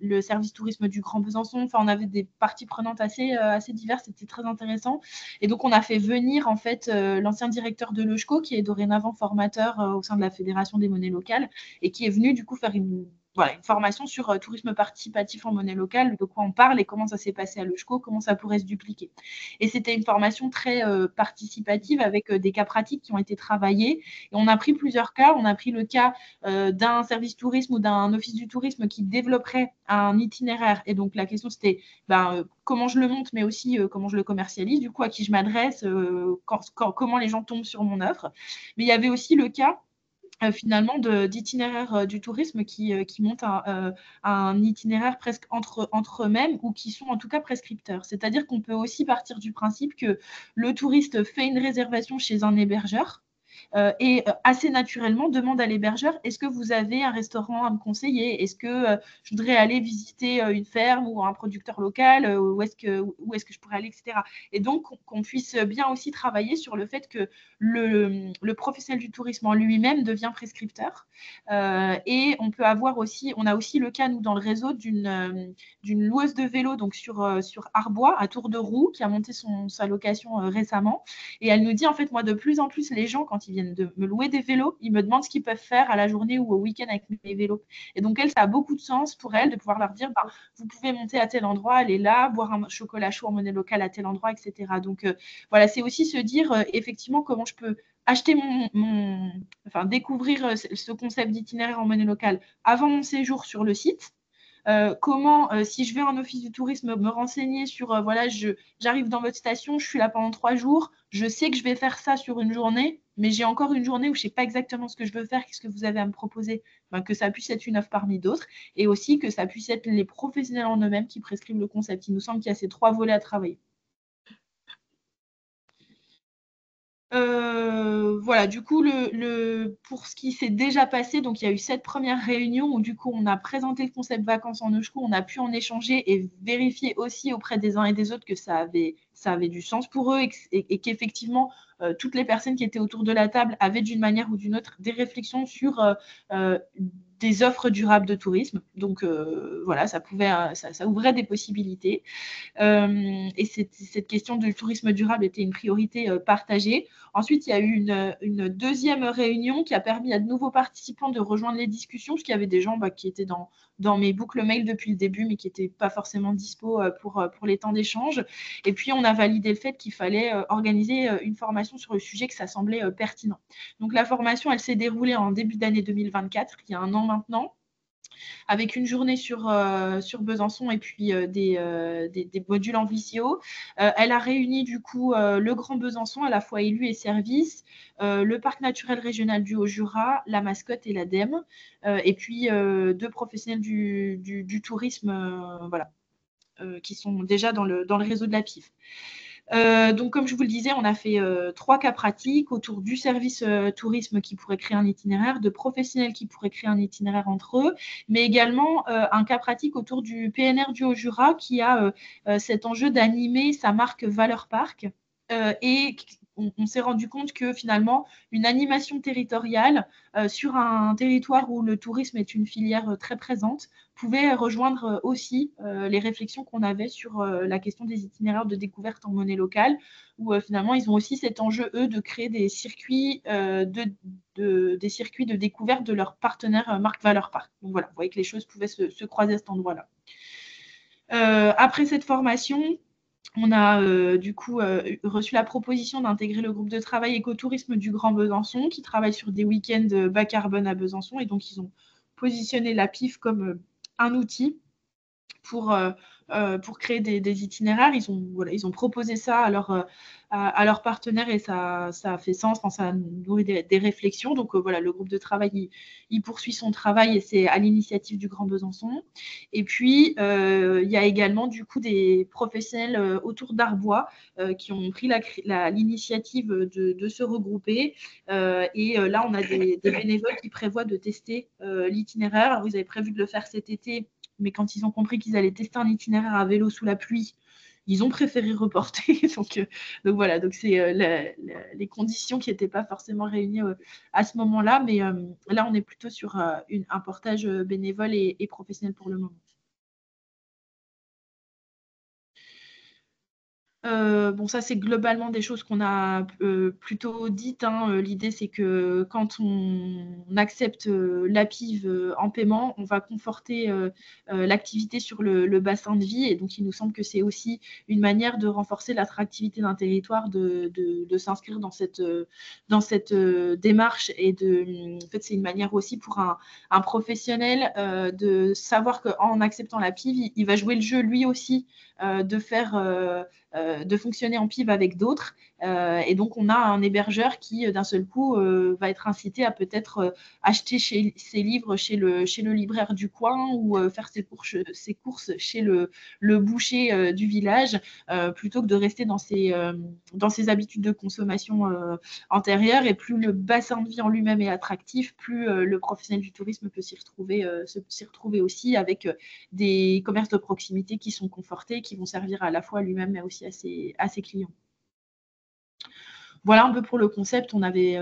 le service tourisme du Grand Besançon, enfin, on avait des parties prenantes assez diverses, c'était très intéressant. Et donc, on a fait venir en fait l'ancien directeur de l'EUSHCO, qui est dorénavant formateur au sein de la Fédération des monnaies locales, et qui est venu du coup faire une formation sur tourisme participatif en monnaie locale, de quoi on parle et comment ça s'est passé à l'EUSHCO, comment ça pourrait se dupliquer. Et c'était une formation très participative avec des cas pratiques qui ont été travaillés. Et on a pris plusieurs cas. On a pris le cas d'un service tourisme ou d'un office du tourisme qui développerait un itinéraire. Et donc la question c'était comment je le monte, mais aussi comment je le commercialise, du coup à qui je m'adresse, comment les gens tombent sur mon offre. Mais il y avait aussi le cas finalement d'itinéraires du tourisme qui montent un itinéraire presque entre eux-mêmes ou qui sont en tout cas prescripteurs. C'est-à-dire qu'on peut aussi partir du principe que le touriste fait une réservation chez un hébergeur et assez naturellement demande à l'hébergeur, est-ce que vous avez un restaurant à me conseiller? Est-ce que je voudrais aller visiter une ferme ou un producteur local? Où est-ce que je pourrais aller, etc. Et donc, qu'on puisse bien aussi travailler sur le fait que le professionnel du tourisme en lui-même devient prescripteur. Et on a aussi le cas, nous, dans le réseau, d'une loueuse de vélo donc sur Arbois, à Tour de Roue, qui a monté sa location récemment. Et elle nous dit, en fait, moi, de plus en plus, les gens, quand ils viennent de me louer des vélos, ils me demandent ce qu'ils peuvent faire à la journée ou au week-end avec mes vélos. Et donc, elle, ça a beaucoup de sens pour elle de pouvoir leur dire, vous pouvez monter à tel endroit, aller là, boire un chocolat chaud en monnaie locale à tel endroit, etc. Donc, voilà, c'est aussi se dire, effectivement, comment je peux acheter enfin, découvrir ce concept d'itinéraire en monnaie locale avant mon séjour sur le site. Comment, si je vais en office du tourisme, me renseigner sur, voilà, j'arrive dans votre station, je suis là pendant 3 jours, je sais que je vais faire ça sur une journée, mais j'ai encore une journée où je ne sais pas exactement ce que je veux faire, qu'est-ce que vous avez à me proposer? Que ça puisse être une offre parmi d'autres, et aussi que ça puisse être les professionnels en eux-mêmes qui prescrivent le concept. Il nous semble qu'il y a ces 3 volets à travailler. Voilà, du coup, pour ce qui s'est déjà passé, donc il y a eu cette première réunion où du coup on a présenté le concept vacances en EUSHCO, on a pu en échanger et vérifier aussi auprès des uns et des autres que ça avait du sens pour eux et qu'effectivement toutes les personnes qui étaient autour de la table avaient d'une manière ou d'une autre des réflexions sur des offres durables de tourisme. Donc voilà, ça ouvrait des possibilités. Et cette question du tourisme durable était une priorité partagée. Ensuite, il y a eu une deuxième réunion qui a permis à de nouveaux participants de rejoindre les discussions, parce qu'il y avait des gens qui étaient dans mes boucles mail depuis le début, mais qui n'étaient pas forcément dispo pour les temps d'échange. Et puis, on a validé le fait qu'il fallait organiser une formation sur le sujet, que ça semblait pertinent. Donc, la formation, elle s'est déroulée en début d'année 2024, il y a un an maintenant, avec une journée sur Besançon et puis des modules en visio. Elle a réuni du coup le Grand Besançon, à la fois élu et service, le parc naturel régional du Haut-Jura, la mascotte et l'ADEME, et puis 2 professionnels du tourisme voilà, qui sont déjà dans le réseau de la PIF. Donc, comme je vous le disais, on a fait 3 cas pratiques autour du service tourisme qui pourrait créer un itinéraire, de professionnels qui pourraient créer un itinéraire entre eux, mais également un cas pratique autour du PNR du Haut-Jura qui a cet enjeu d'animer sa marque Valeur Parc. Et on s'est rendu compte que finalement, une animation territoriale sur un territoire où le tourisme est une filière très présente pouvait rejoindre aussi les réflexions qu'on avait sur la question des itinéraires de découverte en monnaie locale, où finalement, ils ont aussi cet enjeu, eux, de créer des circuits, des circuits de découverte de leurs partenaires marque Valeur Parc. Donc voilà, vous voyez que les choses pouvaient se croiser à cet endroit-là. Après cette formation, On a du coup reçu la proposition d'intégrer le groupe de travail écotourisme du Grand Besançon qui travaille sur des week-ends bas carbone à Besançon. Et donc, ils ont positionné la PIF comme un outil pour créer des itinéraires. Ils ont proposé ça à leurs partenaires et ça a fait sens, enfin, ça a nourri des réflexions. Donc voilà, le groupe de travail, il poursuit son travail et c'est à l'initiative du Grand Besançon. Et puis, il y a également du coup des professionnels autour d'Arbois qui ont pris l'initiative de se regrouper. Et là, on a des bénévoles qui prévoient de tester l'itinéraire. Alors, ils avaient prévu de le faire cet été, mais quand ils ont compris qu'ils allaient tester un itinéraire à vélo sous la pluie, ils ont préféré reporter. donc voilà, donc c'est les conditions qui n'étaient pas forcément réunies à ce moment-là, mais là on est plutôt sur un portage bénévole et professionnel pour le moment. Bon, ça, c'est globalement des choses qu'on a plutôt dites, hein. L'idée, c'est que quand on accepte la PIV en paiement, on va conforter l'activité sur le bassin de vie. Et donc, il nous semble que c'est aussi une manière de renforcer l'attractivité d'un territoire, de s'inscrire dans cette démarche. Et en fait, c'est une manière aussi pour un professionnel de savoir qu'en acceptant la PIV, il va jouer le jeu lui aussi de fonctionner en PIV avec d'autres. Et donc, on a un hébergeur qui, d'un seul coup, va être incité à peut-être acheter ses livres chez le libraire du coin ou faire ses courses chez le boucher du village, plutôt que de rester dans ses habitudes de consommation antérieures. Et plus le bassin de vie en lui-même est attractif, plus le professionnel du tourisme peut s'y retrouver aussi avec des commerces de proximité qui sont confortés, qui vont servir à la fois à lui-même mais aussi à ses clients. Voilà un peu pour le concept. On n'avait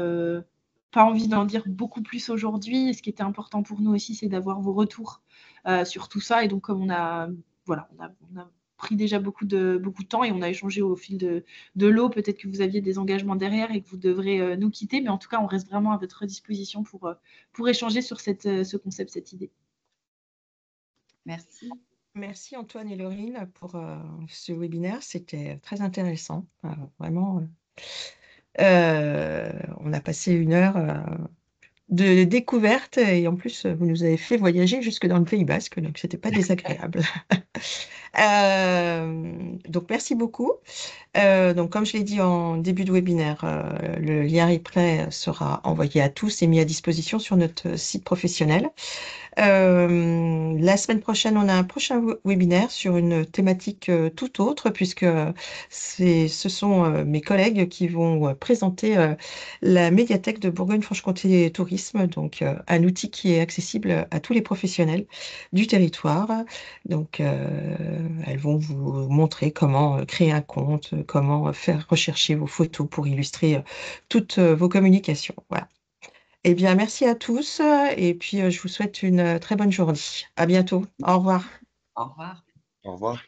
pas envie d'en dire beaucoup plus aujourd'hui. Ce qui était important pour nous aussi, c'est d'avoir vos retours sur tout ça. Et donc, comme on a pris déjà beaucoup de temps et on a échangé au fil de l'eau, peut-être que vous aviez des engagements derrière et que vous devrez nous quitter. Mais en tout cas, on reste vraiment à votre disposition pour échanger sur ce concept, cette idée. Merci. Merci Antoine et Laurine pour ce webinaire. C'était très intéressant. Vraiment, on a passé 1 heure de découverte et en plus, vous nous avez fait voyager jusque dans le Pays Basque, donc c'était pas désagréable. Donc merci beaucoup. Donc comme je l'ai dit en début de webinaire, le lien replay sera envoyé à tous et mis à disposition sur notre site professionnel. La semaine prochaine, on a un prochain webinaire sur une thématique tout autre, puisque ce sont mes collègues qui vont présenter la médiathèque de Bourgogne-Franche-Comté Tourisme, donc un outil qui est accessible à tous les professionnels du territoire. Donc, elles vont vous montrer comment créer un compte, comment faire rechercher vos photos pour illustrer toutes vos communications. Voilà. Eh bien, merci à tous et puis je vous souhaite une très bonne journée. À bientôt. Au revoir. Au revoir. Au revoir.